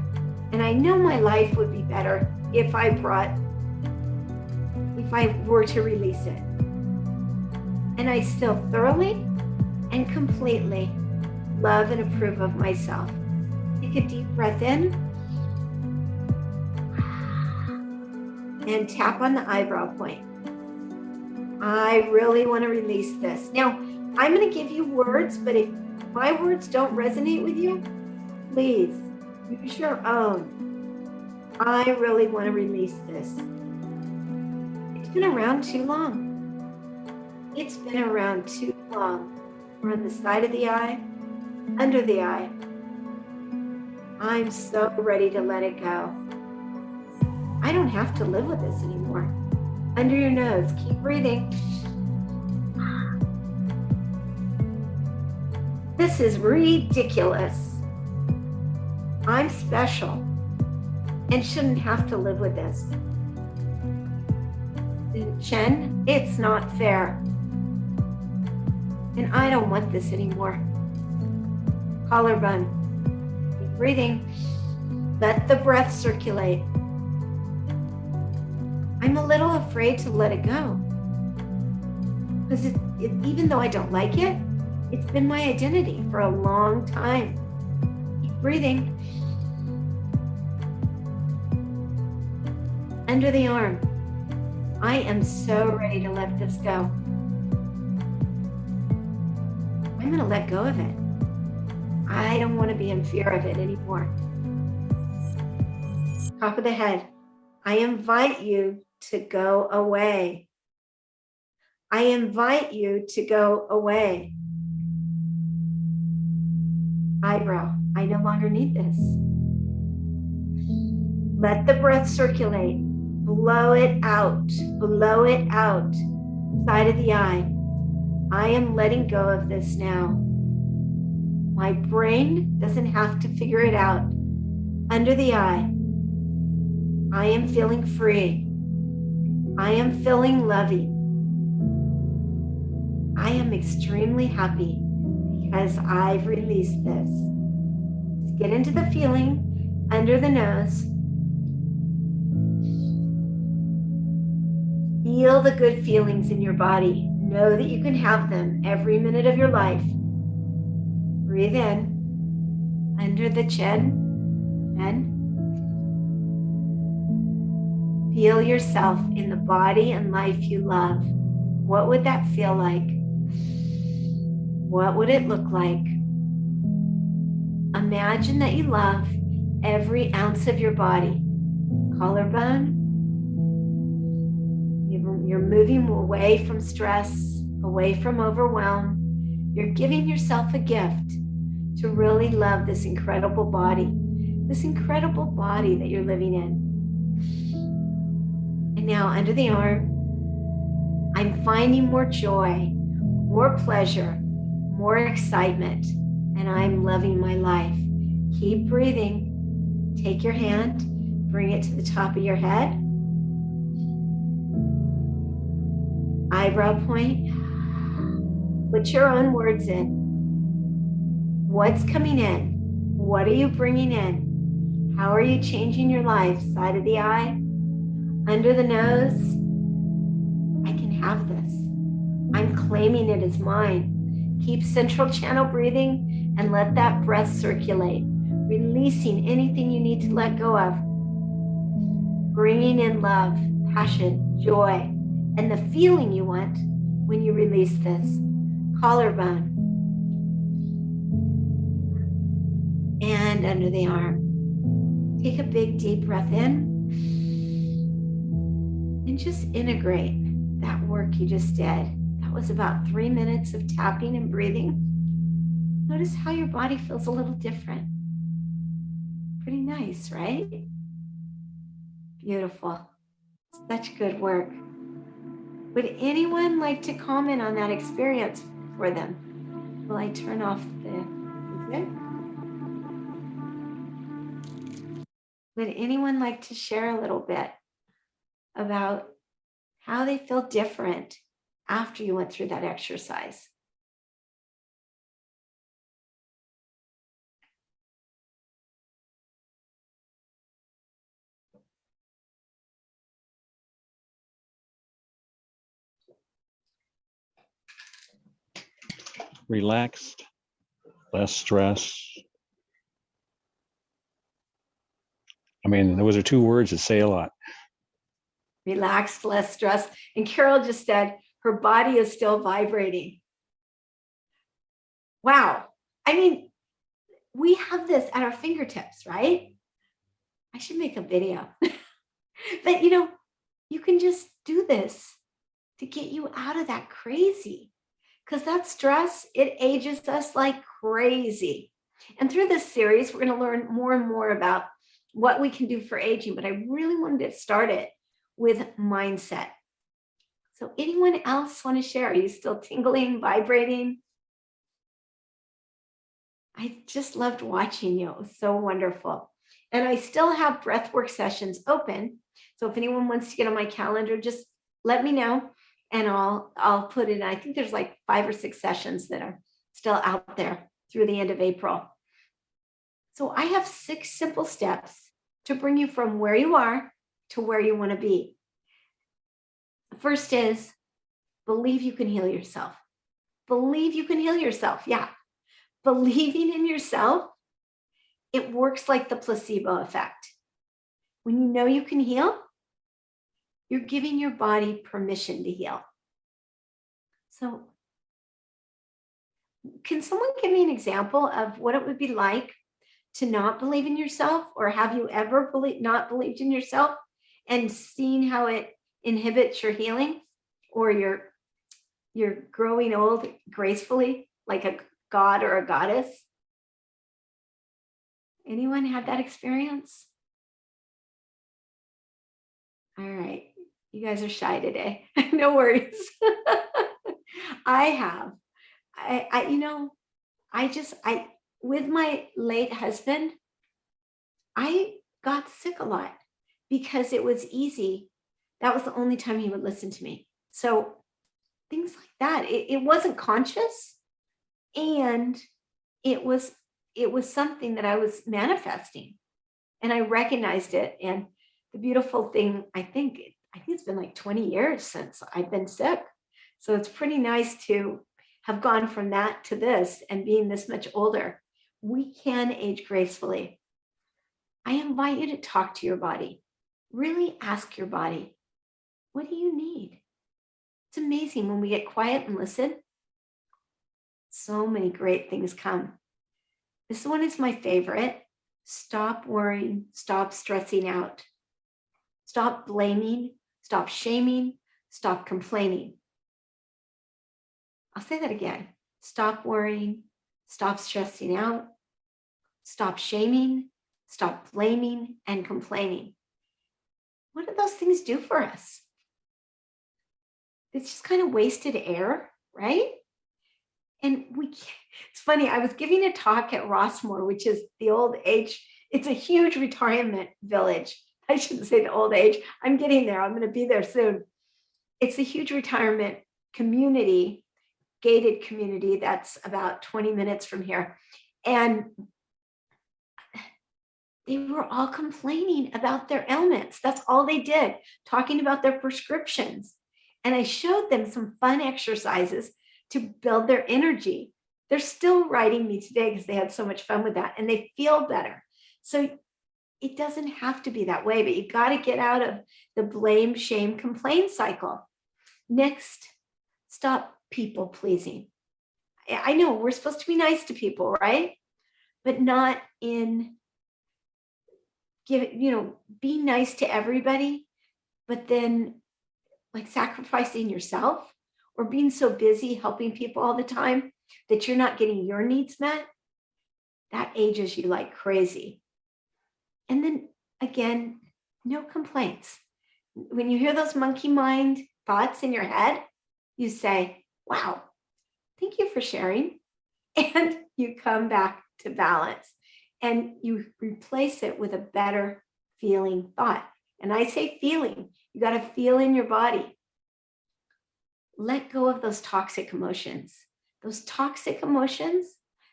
and I know my life would be better if I were to release it. And I still thoroughly and completely love and approve of myself. Take a deep breath in and tap on the eyebrow point. I really want to release this. Now, I'm going to give you words, but if my words don't resonate with you, please use your own. I really want to release this. It's been around too long. It's been around too long. We're on the side of the eye, under the eye. I'm so ready to let it go. I don't have to live with this anymore. Under your nose, keep breathing. This is ridiculous. I'm special and shouldn't have to live with this. Chin, it's not fair. And I don't want this anymore. Collarbone. Keep breathing. Let the breath circulate. I'm a little afraid to let it go. Because even though I don't like it, it's been my identity for a long time. Keep breathing. Under the arm. I am so ready to let this go. I'm going to let go of it. I don't want to be in fear of it anymore. Top of the head. I invite you to go away. I invite you to go away. Eyebrow. I no longer need this. Let the breath circulate. Blow it out. Blow it out. Side of the eye. I am letting go of this now. My brain doesn't have to figure it out. Under the eye. I am feeling free. I am feeling loving. I am extremely happy because I've released this. Let's get into the feeling under the nose. Feel the good feelings in your body. Know that you can have them every minute of your life. Breathe in under the chin, and Feel yourself in the body and life you love. What would that feel like? What would it look like? Imagine that you love every ounce of your body. Collarbone. You're moving away from stress, away from overwhelm. You're giving yourself a gift to really love this incredible body that you're living in. And now under the arm, I'm finding more joy, more pleasure, more excitement, and I'm loving my life. Keep breathing. Take your hand, bring it to the top of your head. Eyebrow point. Put your own words in. What's coming in? What are you bringing in? How are you changing your life? Side of the eye, under the nose. I can have this. I'm claiming it as mine. Keep central channel breathing and let that breath circulate, releasing anything you need to let go of. Bringing in love, passion, joy, and the feeling you want when you release this. Collarbone. And under the arm. Take a big deep breath in and just integrate that work you just did. That was about 3 minutes of tapping and breathing. Notice how your body feels a little different. Pretty nice, right? Beautiful. Such good work. Would anyone like to comment on that experience for them? Will I turn off the music? Would anyone like to share a little bit about how they feel different after you went through that exercise? Relaxed, less stress. I mean, those are two words that say a lot. Relaxed, less stress. And Carol just said her body is still vibrating. Wow. I mean, we have this at our fingertips, right? I should make a video. But you can just do this to get you out of that crazy. Because that stress, it ages us like crazy. And through this series, we're going to learn more and more about what we can do for aging. But I really wanted to start it with mindset. So anyone else want to share? Are you still tingling, vibrating? I just loved watching you. It was so wonderful. And I still have breathwork sessions open. So if anyone wants to get on my calendar, just let me know and I'll put it in. I think there's like 5 or 6 sessions that are still out there through the end of April. So I have 6 simple steps to bring you from where you are to where you want to be. First is believe you can heal yourself. Believe you can heal yourself. Yeah. Believing in yourself, it works like the placebo effect. When you know you can heal, you're giving your body permission to heal. So, can someone give me an example of what it would be like to not believe in yourself? Or have you ever not believed in yourself and seen how it inhibits your healing or you're growing old gracefully like a god or a goddess? Anyone had that experience? All right. You guys are shy today. No worries. I have. With my late husband, I got sick a lot because it was easy. That was the only time he would listen to me. So things like that. It wasn't conscious, and it was something that I was manifesting, and I recognized it. And the beautiful thing, I think it's been like 20 years since I've been sick. So it's pretty nice to have gone from that to this and being this much older. We can age gracefully. I invite you to talk to your body. Really ask your body, what do you need? It's amazing when we get quiet and listen. So many great things come. This one is my favorite. Stop worrying, stop stressing out. Stop blaming, stop shaming, stop complaining. I'll say that again. Stop worrying, stop stressing out, stop shaming, stop blaming and complaining. What do those things do for us? It's just kind of wasted air, right? And it's funny, I was giving a talk at Rossmore, which is the old age, it's a huge retirement village. I shouldn't say the old age. I'm getting there. I'm going to be there soon. It's a huge retirement community, gated community that's about 20 minutes from here. And they were all complaining about their ailments. That's all they did, talking about their prescriptions. And I showed them some fun exercises to build their energy. They're still writing me today because they had so much fun with that and they feel better. So it doesn't have to be that way, but you got to get out of the blame, shame, complain cycle. Next, stop people pleasing. I know we're supposed to be nice to people, right? But not in be nice to everybody, but then like sacrificing yourself or being so busy helping people all the time that you're not getting your needs met. That ages you like crazy. And then again, no complaints. When you hear those monkey mind thoughts in your head, you say, wow, thank you for sharing. And you come back to balance and you replace it with a better feeling thought. And I say feeling, you got to feel in your body. Let go of those toxic emotions. Those toxic emotions,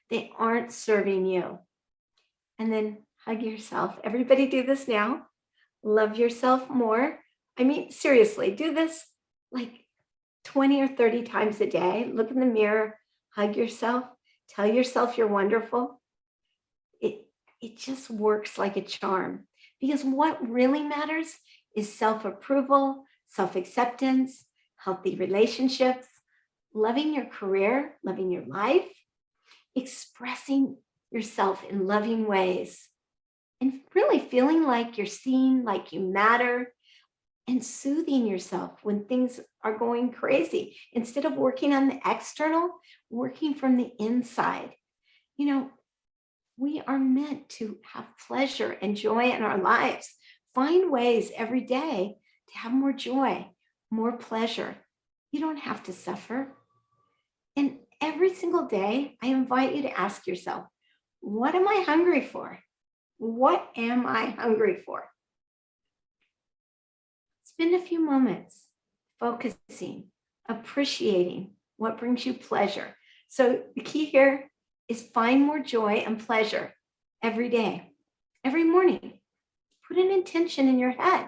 they aren't serving you. And then hug yourself. Everybody do this now. Love yourself more. I mean, seriously, do this like 20 or 30 times a day. Look in the mirror, hug yourself, tell yourself you're wonderful. It just works like a charm because what really matters is self-approval, self-acceptance, healthy relationships, loving your career, loving your life, expressing yourself in loving ways, and really feeling like you're seen, like you matter, and soothing yourself when things are going crazy. Instead of working on the external, working from the inside. We are meant to have pleasure and joy in our lives. Find ways every day to have more joy, more pleasure. You don't have to suffer. And every single day, I invite you to ask yourself, what am I hungry for? What am I hungry for? Spend a few moments focusing, appreciating what brings you pleasure. So the key here is find more joy and pleasure every day, every morning. Put an intention in your head.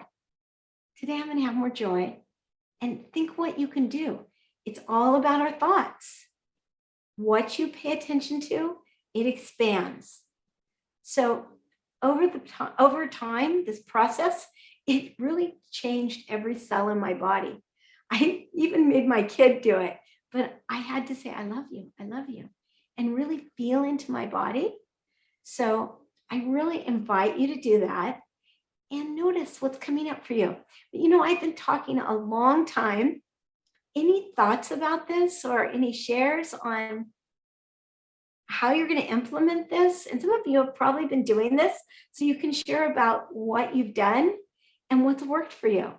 Today I'm going to have more joy, and think what you can do. It's all about our thoughts. What you pay attention to, it expands. So over time, this process, it really changed every cell in my body. I even made my kid do it, but I had to say, I love you, and really feel into my body. So I really invite you to do that and notice what's coming up for you. But I've been talking a long time. Any thoughts about this or any shares on how you're going to implement this? And some of you have probably been doing this, so you can share about what you've done and what's worked for you.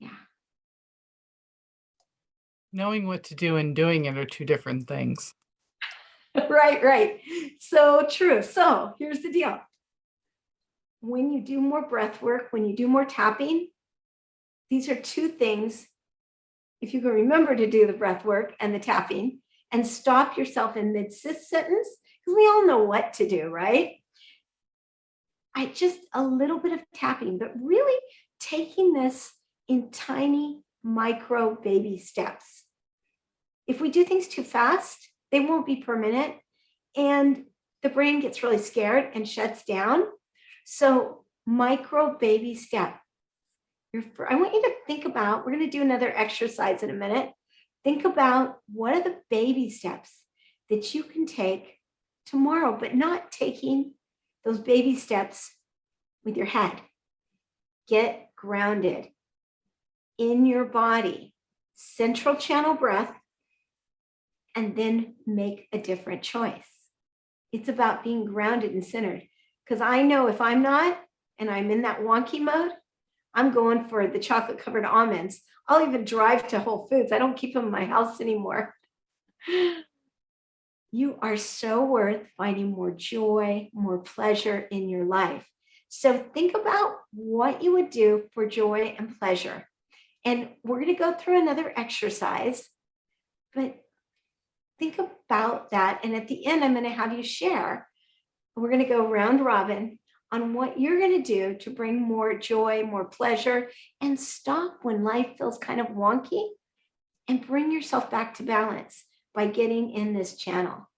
Yeah. Knowing what to do and doing it are two different things. Right. So true. So here's the deal. When you do more breath work, when you do more tapping, these are two things. If you can remember to do the breath work and the tapping and stop yourself in mid-sentence, because we all know what to do, right? A little bit of tapping, but really taking this in tiny micro baby steps. If we do things too fast, they won't be permanent and the brain gets really scared and shuts down. So micro baby step. I want you to think about, we're going to do another exercise in a minute. Think about what are the baby steps that you can take tomorrow, but not taking those baby steps with your head. Get grounded in your body, central channel breath, and then make a different choice. It's about being grounded and centered. Because I know if I'm not, and I'm in that wonky mode, I'm going for the chocolate covered almonds. I'll even drive to Whole Foods. I don't keep them in my house anymore. You are so worth finding more joy, more pleasure in your life. So think about what you would do for joy and pleasure. And we're going to go through another exercise, but think about that. And at the end, I'm going to have you share. We're going to go round robin on what you're going to do to bring more joy, more pleasure, and stop when life feels kind of wonky and bring yourself back to balance by getting in this channel.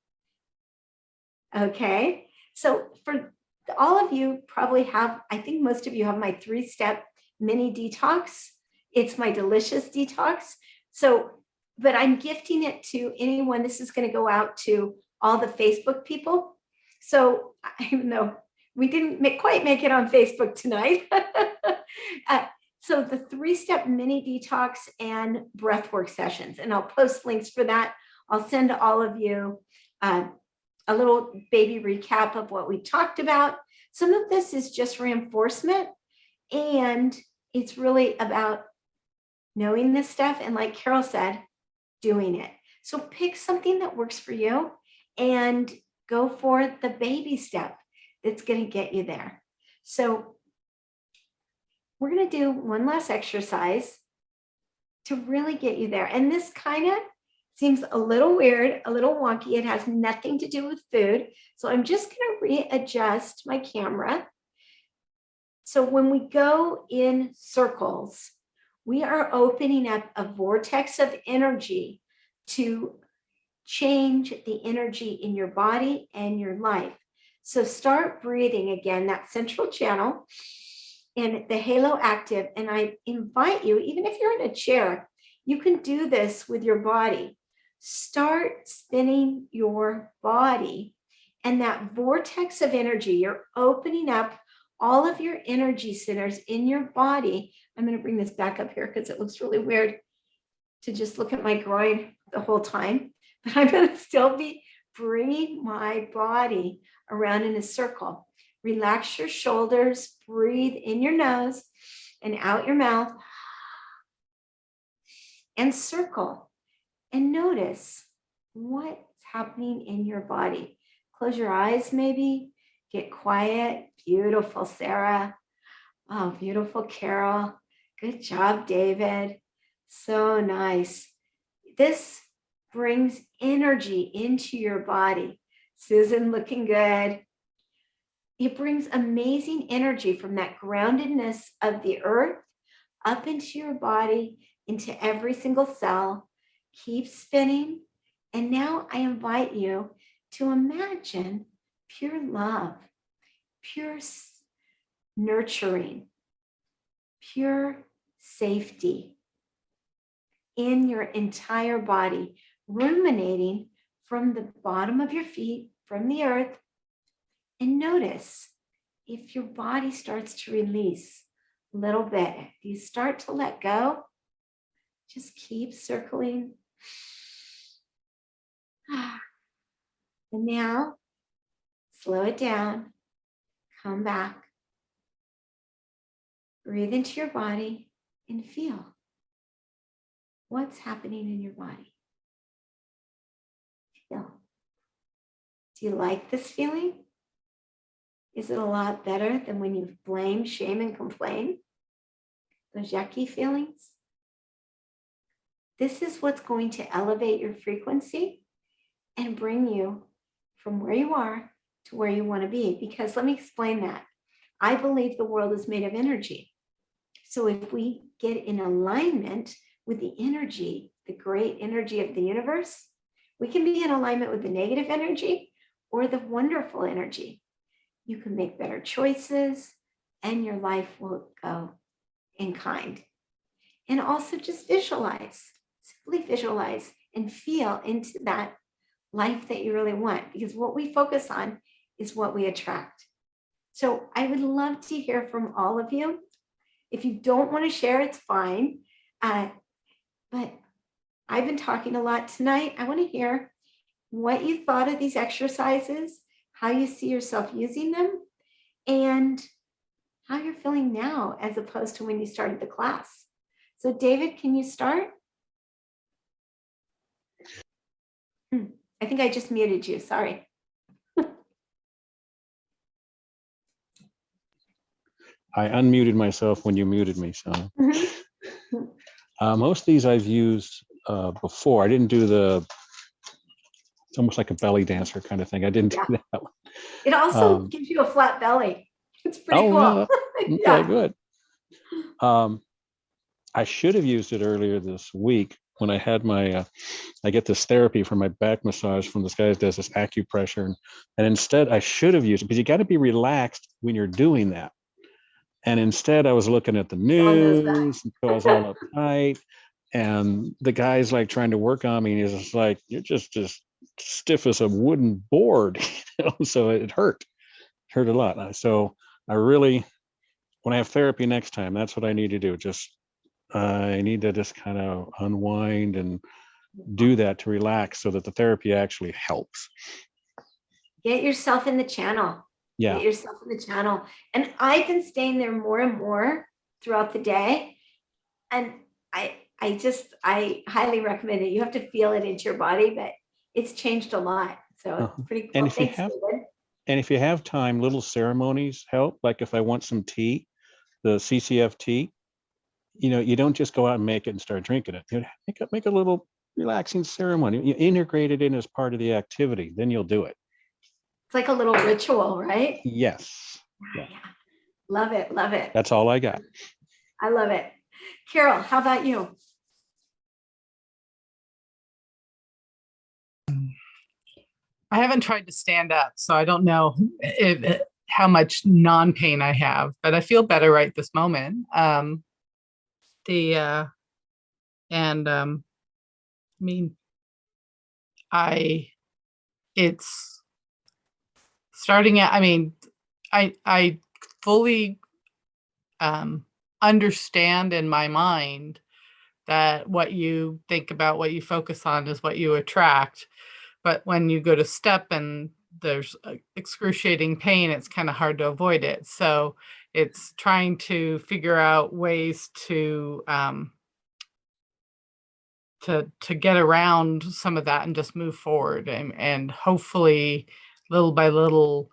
Okay, so for all of you probably have, I think most of you have my 3-step mini detox. It's my delicious detox. So, but I'm gifting it to anyone. This is going to go out to all the Facebook people. So even though we didn't quite make it on Facebook tonight. So the 3-step mini detox and breathwork sessions, and I'll post links for that. I'll send all of you a little baby recap of what we talked about. Some of this is just reinforcement, and it's really about knowing this stuff. And like Carol said, doing it. So pick something that works for you and go for the baby step that's going to get you there. So we're going to do one last exercise to really get you there. And this kind of seems a little weird, a little wonky. It has nothing to do with food. So I'm just going to readjust my camera. So when we go in circles, we are opening up a vortex of energy to change the energy in your body and your life. So start breathing again, that central channel and the halo active. And I invite you, even if you're in a chair, you can do this with your body. Start spinning your body, and that vortex of energy, you're opening up all of your energy centers in your body. I'm going to bring this back up here because it looks really weird to just look at my groin the whole time, but I'm going to still be bringing my body around in a circle. Relax your shoulders, breathe in your nose and out your mouth, and circle. And notice what's happening in your body. Close your eyes, maybe. Get quiet. Beautiful, Sarah. Oh, beautiful, Carol. Good job, David. So nice. This brings energy into your body. Susan, looking good. It brings amazing energy from that groundedness of the earth up into your body, into every single cell. Keep spinning. And now I invite you to imagine pure love, pure nurturing, pure safety in your entire body, ruminating from the bottom of your feet, from the earth. And notice if your body starts to release a little bit, if you start to let go, just keep circling. And now, slow it down, come back, breathe into your body and feel what's happening in your body. Feel. Do you like this feeling? Is it a lot better than when you blame, shame, and complain? Those yucky feelings? This is what's going to elevate your frequency and bring you from where you are to where you want to be. Because let me explain that. I believe the world is made of energy. So if we get in alignment with the energy, the great energy of the universe, we can be in alignment with the negative energy, or the wonderful energy. You can make better choices and your life will go in kind. And also just visualize, simply visualize and feel into that life that you really want, because what we focus on is what we attract. So I would love to hear from all of you. If you don't want to share, it's fine. But I've been talking a lot tonight. I want to hear what you thought of these exercises, how you see yourself using them, and how you're feeling now as opposed to when you started the class. So David, can you start? I think I just muted you. Sorry. I unmuted myself when you muted me. So most of these I've used before. I didn't do it's almost like a belly dancer kind of thing. I didn't do that one. It also gives you a flat belly. It's pretty cool. Yeah. Okay, good. I should have used it earlier this week when I had my, I get this therapy for my back massage from this guy that does this acupressure. And instead I should have used it because you got to be relaxed when you're doing that. And instead I was looking at the news and so I was all uptight. And the guy's like trying to work on me and he's just like, you're just stiff as a wooden board. So it hurt a lot. So I really, when I have therapy next time, that's what I need to do. I need to just kind of unwind and do that to relax so that the therapy actually helps. Get yourself in the channel. Yeah. Get yourself in the channel. And I've been staying there more and more throughout the day. And I highly recommend it. You have to feel it into your body, but it's changed a lot. So it's pretty cool. And if you have time, little ceremonies help. Like if I want some tea, the CCF tea, you don't just go out and make it and start drinking it. Make a little relaxing ceremony. You integrate it in as part of the activity, then you'll do it. It's like a little ritual, right? Yes. Yeah. Love it. Love it. That's all I got. I love it. Carol, how about you? I haven't tried to stand up, so I don't know how much non-pain I have, but I feel better right this moment. I mean, it's starting at, I mean, I fully understand in my mind that what you think about, what you focus on is what you attract. But when you go to step and there's excruciating pain, it's kind of hard to avoid it. So it's trying to figure out ways to get around some of that and just move forward, and hopefully little by little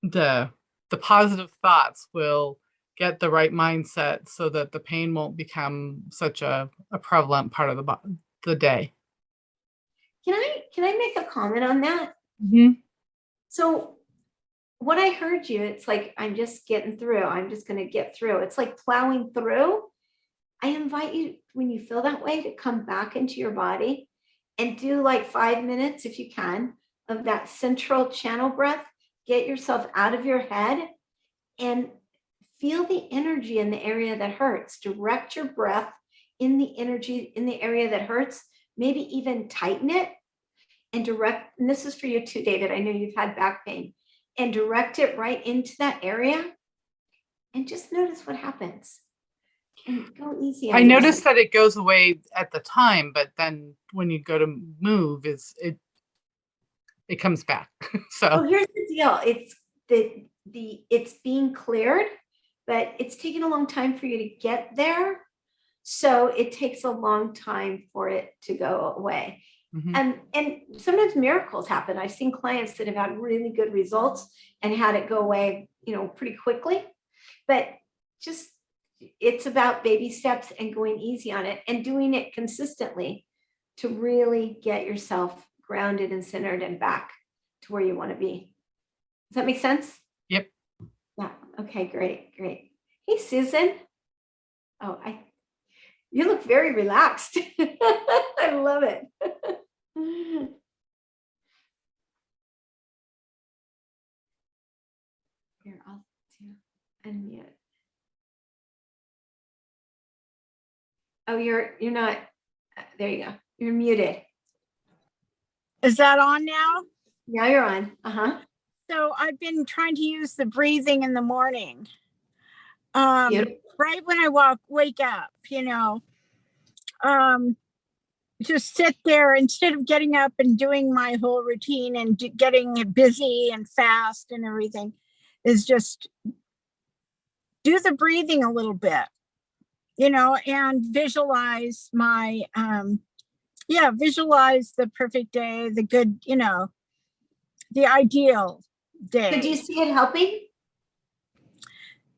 the positive thoughts will get the right mindset so that the pain won't become such a prevalent part of the day. Can I make a comment on that? Mm-hmm. So what I heard you, it's like, I'm just getting through. I'm just going to get through. It's like plowing through. I invite you, when you feel that way, to come back into your body and do like 5 minutes, if you can, of that central channel breath. Get yourself out of your head and feel the energy in the area that hurts. Direct your breath in the energy in the area that hurts. Maybe even tighten it and direct. And this is for you too, David. I know you've had back pain. And direct it right into that area and just notice what happens. And go easy on I yourself. noticed that it goes away at the time, but then when you go to move, it comes back. So well, here's the deal. It's it's being cleared, but it's taking a long time for you to get there. So it takes a long time for it to go away. mm-hmm. And sometimes miracles happen. I've seen clients that have had really good results and had it go away, pretty quickly. But just, it's about baby steps and going easy on it and doing it consistently to really get yourself grounded and centered and back to where you want to be. Does that make sense? Yep. Yeah. Okay, great. Hey, Susan. Oh, you look very relaxed. I love it. to unmute. Oh, you're not, there you go. You're muted. Is that on now? Now you're on. Uh-huh. So I've been trying to use the breathing in the morning. Beautiful. Right when I wake up, just sit there instead of getting up and doing my whole routine and getting busy and fast and everything, is just do the breathing a little bit, and visualize visualize the perfect day, the good, the ideal day. So do you see it helping?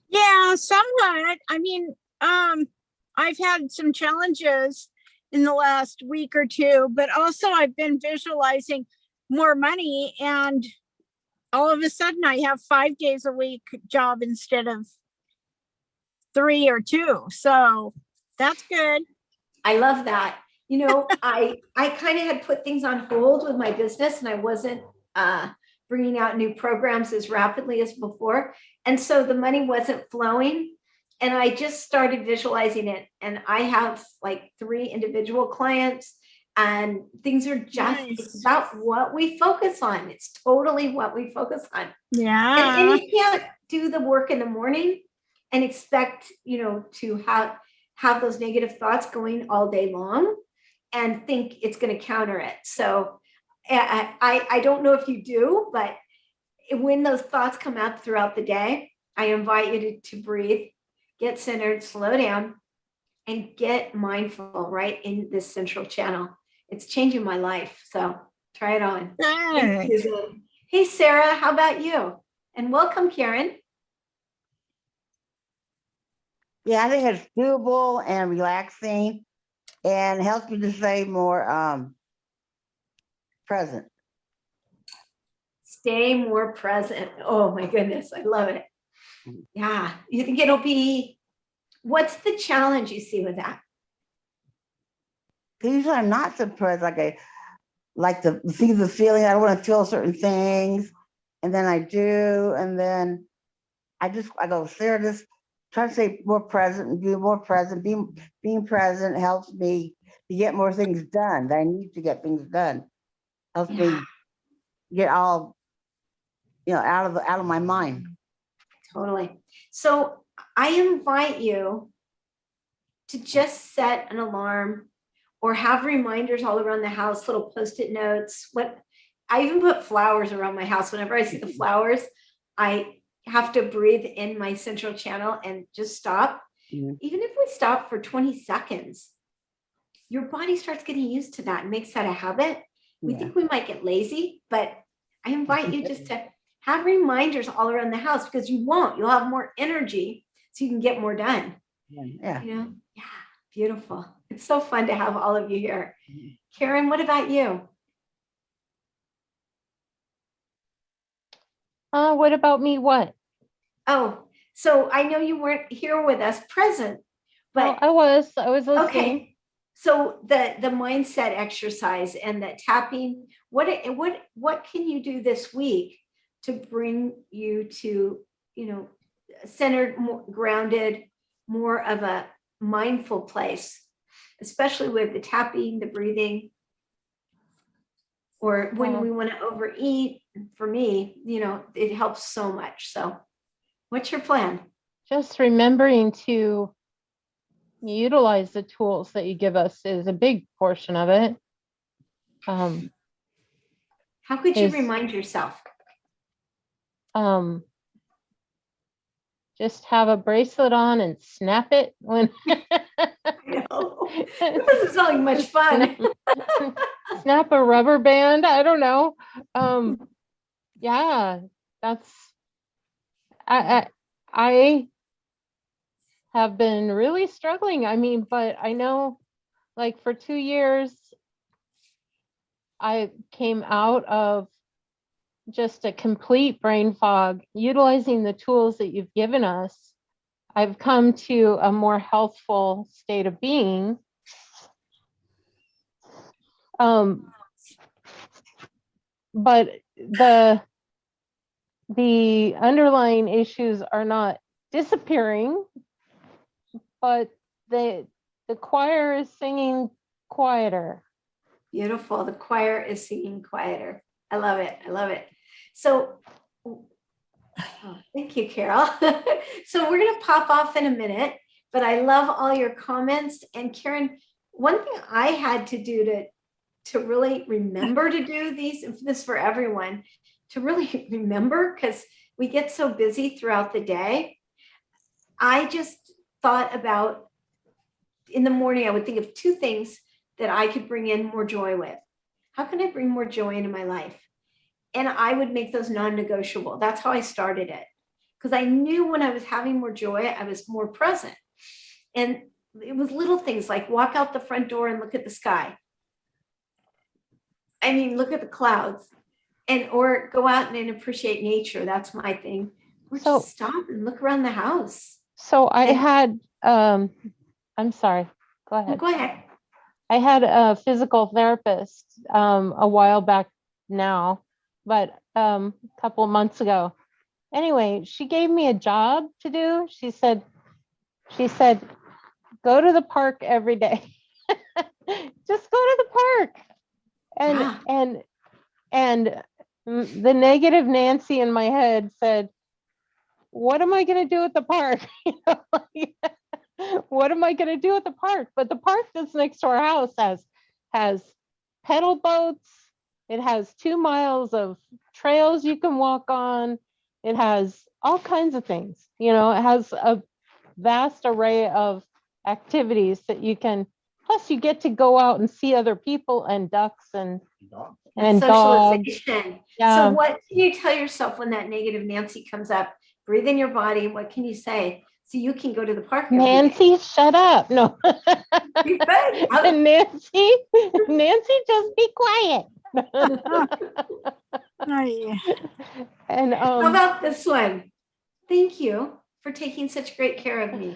Yeah, somewhat. I mean, I've had some challenges in the last week or two, but also I've been visualizing more money, and all of a sudden I have 5 days a week job instead of 3 or 2. So that's good. I love that. I kind of had put things on hold with my business, and I wasn't bringing out new programs as rapidly as before. And so the money wasn't flowing, and I just started visualizing it. And I have like 3 individual clients, and things are just, Nice. It's about what we focus on. It's totally what we focus on. Yeah. And you can't do the work in the morning and expect, to have those negative thoughts going all day long and think it's going to counter it. So I don't know if you do, but when those thoughts come up throughout the day, I invite you to breathe, get centered, slow down, and get mindful right in this central channel. It's changing my life. So try it on. Good. Hey, Sarah, how about you? And welcome, Karen. Yeah, I think it's doable and relaxing and helps me to stay more present. Stay more present. Oh my goodness, I love it. Yeah, you think it'll be, what's the challenge you see with that? Usually I'm not so present, like to see the feeling. I don't want to feel certain things, and then I do, and then I go, Sarah, just try to stay more present and be more present. Being present helps me to get more things done that I need to get things done. Helps me get all, out of my mind. Totally. So I invite you to just set an alarm or have reminders all around the house, little Post-it notes. I even put flowers around my house. Whenever I see the flowers, I have to breathe in my central channel and just stop. Mm-hmm. Even if we stop for 20 seconds, your body starts getting used to that and makes that a habit. We think we might get lazy, but I invite you just to have reminders all around the house, because you'll have more energy so you can get more done. Yeah. Yeah, beautiful. It's so fun to have all of you here. Karen, what about you? What about me? What? Oh, so I know you weren't here with us present, but I was listening. okay. So the mindset exercise and the tapping, what can you do this week to bring you to, centered, more grounded, more of a mindful place, especially with the tapping, the breathing, or when we want to overeat? For me, it helps so much. So what's your plan? Just remembering to utilize the tools that you give us is a big portion of it. How could you remind yourself? Just have a bracelet on and snap it when No, it doesn't sound like much fun. snap a rubber band. I don't know. Yeah, that's I have been really struggling. I mean, but I know, like, for 2 years I came out of just a complete brain fog. Utilizing the tools that you've given us, I've come to a more healthful state of being. But the underlying issues are not disappearing, but the choir is singing quieter. Beautiful. The choir is singing quieter. I love it. I love it. So, thank you, Carol. So we're going to pop off in a minute, but I love all your comments. And Karen, one thing I had to do to really remember to do this for everyone, to really remember, because we get so busy throughout the day. I just thought about, in the morning, I would think of two things that I could bring in more joy with. How can I bring more joy into my life? And I would make those non-negotiable. That's how I started it. Because I knew when I was having more joy, I was more present. And it was little things like walk out the front door and look at the sky. I mean, look at the clouds, or go out and appreciate nature. That's my thing. Or So- just stop and look around the house. So I had, I'm sorry, go ahead. Go ahead. I had a physical therapist a while back now, but a couple of months ago. Anyway, she gave me a job to do. She said, go to the park every day. Just go to the park. Yeah. And the negative Nancy in my head said, what am I going to do at the park? You know, like, what am I going to do at the park? But the park that's next to our house has pedal boats. It has 2 miles of trails you can walk on. It has all kinds of things. You know, it has a vast array of activities that you can, plus you get to go out and see other people and ducks and dogs. Socialization. Yeah. So what can you tell yourself when that negative Nancy comes up? Breathe in your body. What can you say so you can go to the park every day? Nancy, shut up. No. You could. Nancy, just be quiet. Oh, yeah. And How about this one? Thank you for taking such great care of me.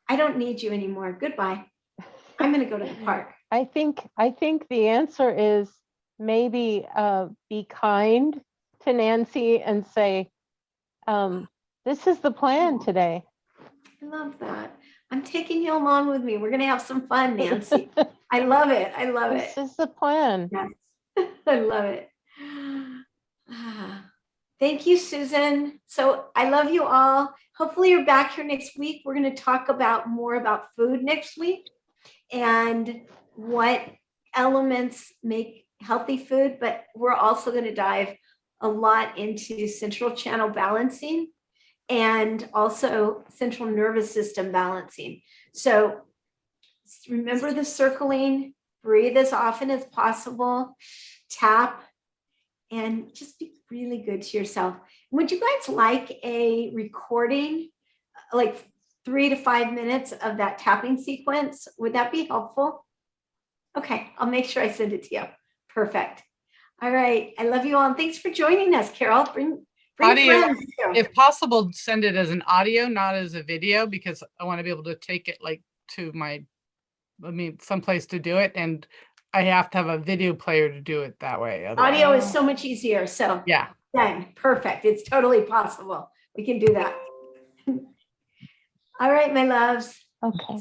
I don't need you anymore. Goodbye. I'm going to go to the park. I think the answer is maybe be kind to Nancy and say, this is the plan today. I love that. I'm taking you along with me. We're going to have some fun, Nancy. I love it. I love it. This is the plan. Yes. I love it. Thank you, Susan. So I love you all. Hopefully you're back here next week. We're going to talk more about food next week and what elements make healthy food, but we're also going to dive a lot into central channel balancing and also central nervous system balancing. So remember the circling, breathe as often as possible, tap, and just be really good to yourself. Would you guys like a recording, like 3 to 5 minutes of that tapping sequence? Would that be helpful? Okay, I'll make sure I send it to you. Perfect. All right. I love you all. And thanks for joining us, Carol. Bring Audio, friends too. if possible, send it as an audio, not as a video, because I want to be able to take it like to someplace to do it. And I have to have a video player to do it that way. Otherwise. Audio is so much easier. So Yeah. done. Perfect. It's totally possible. We can do that. All right, my loves. Okay.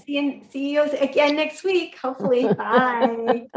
See you again next week, hopefully. Bye.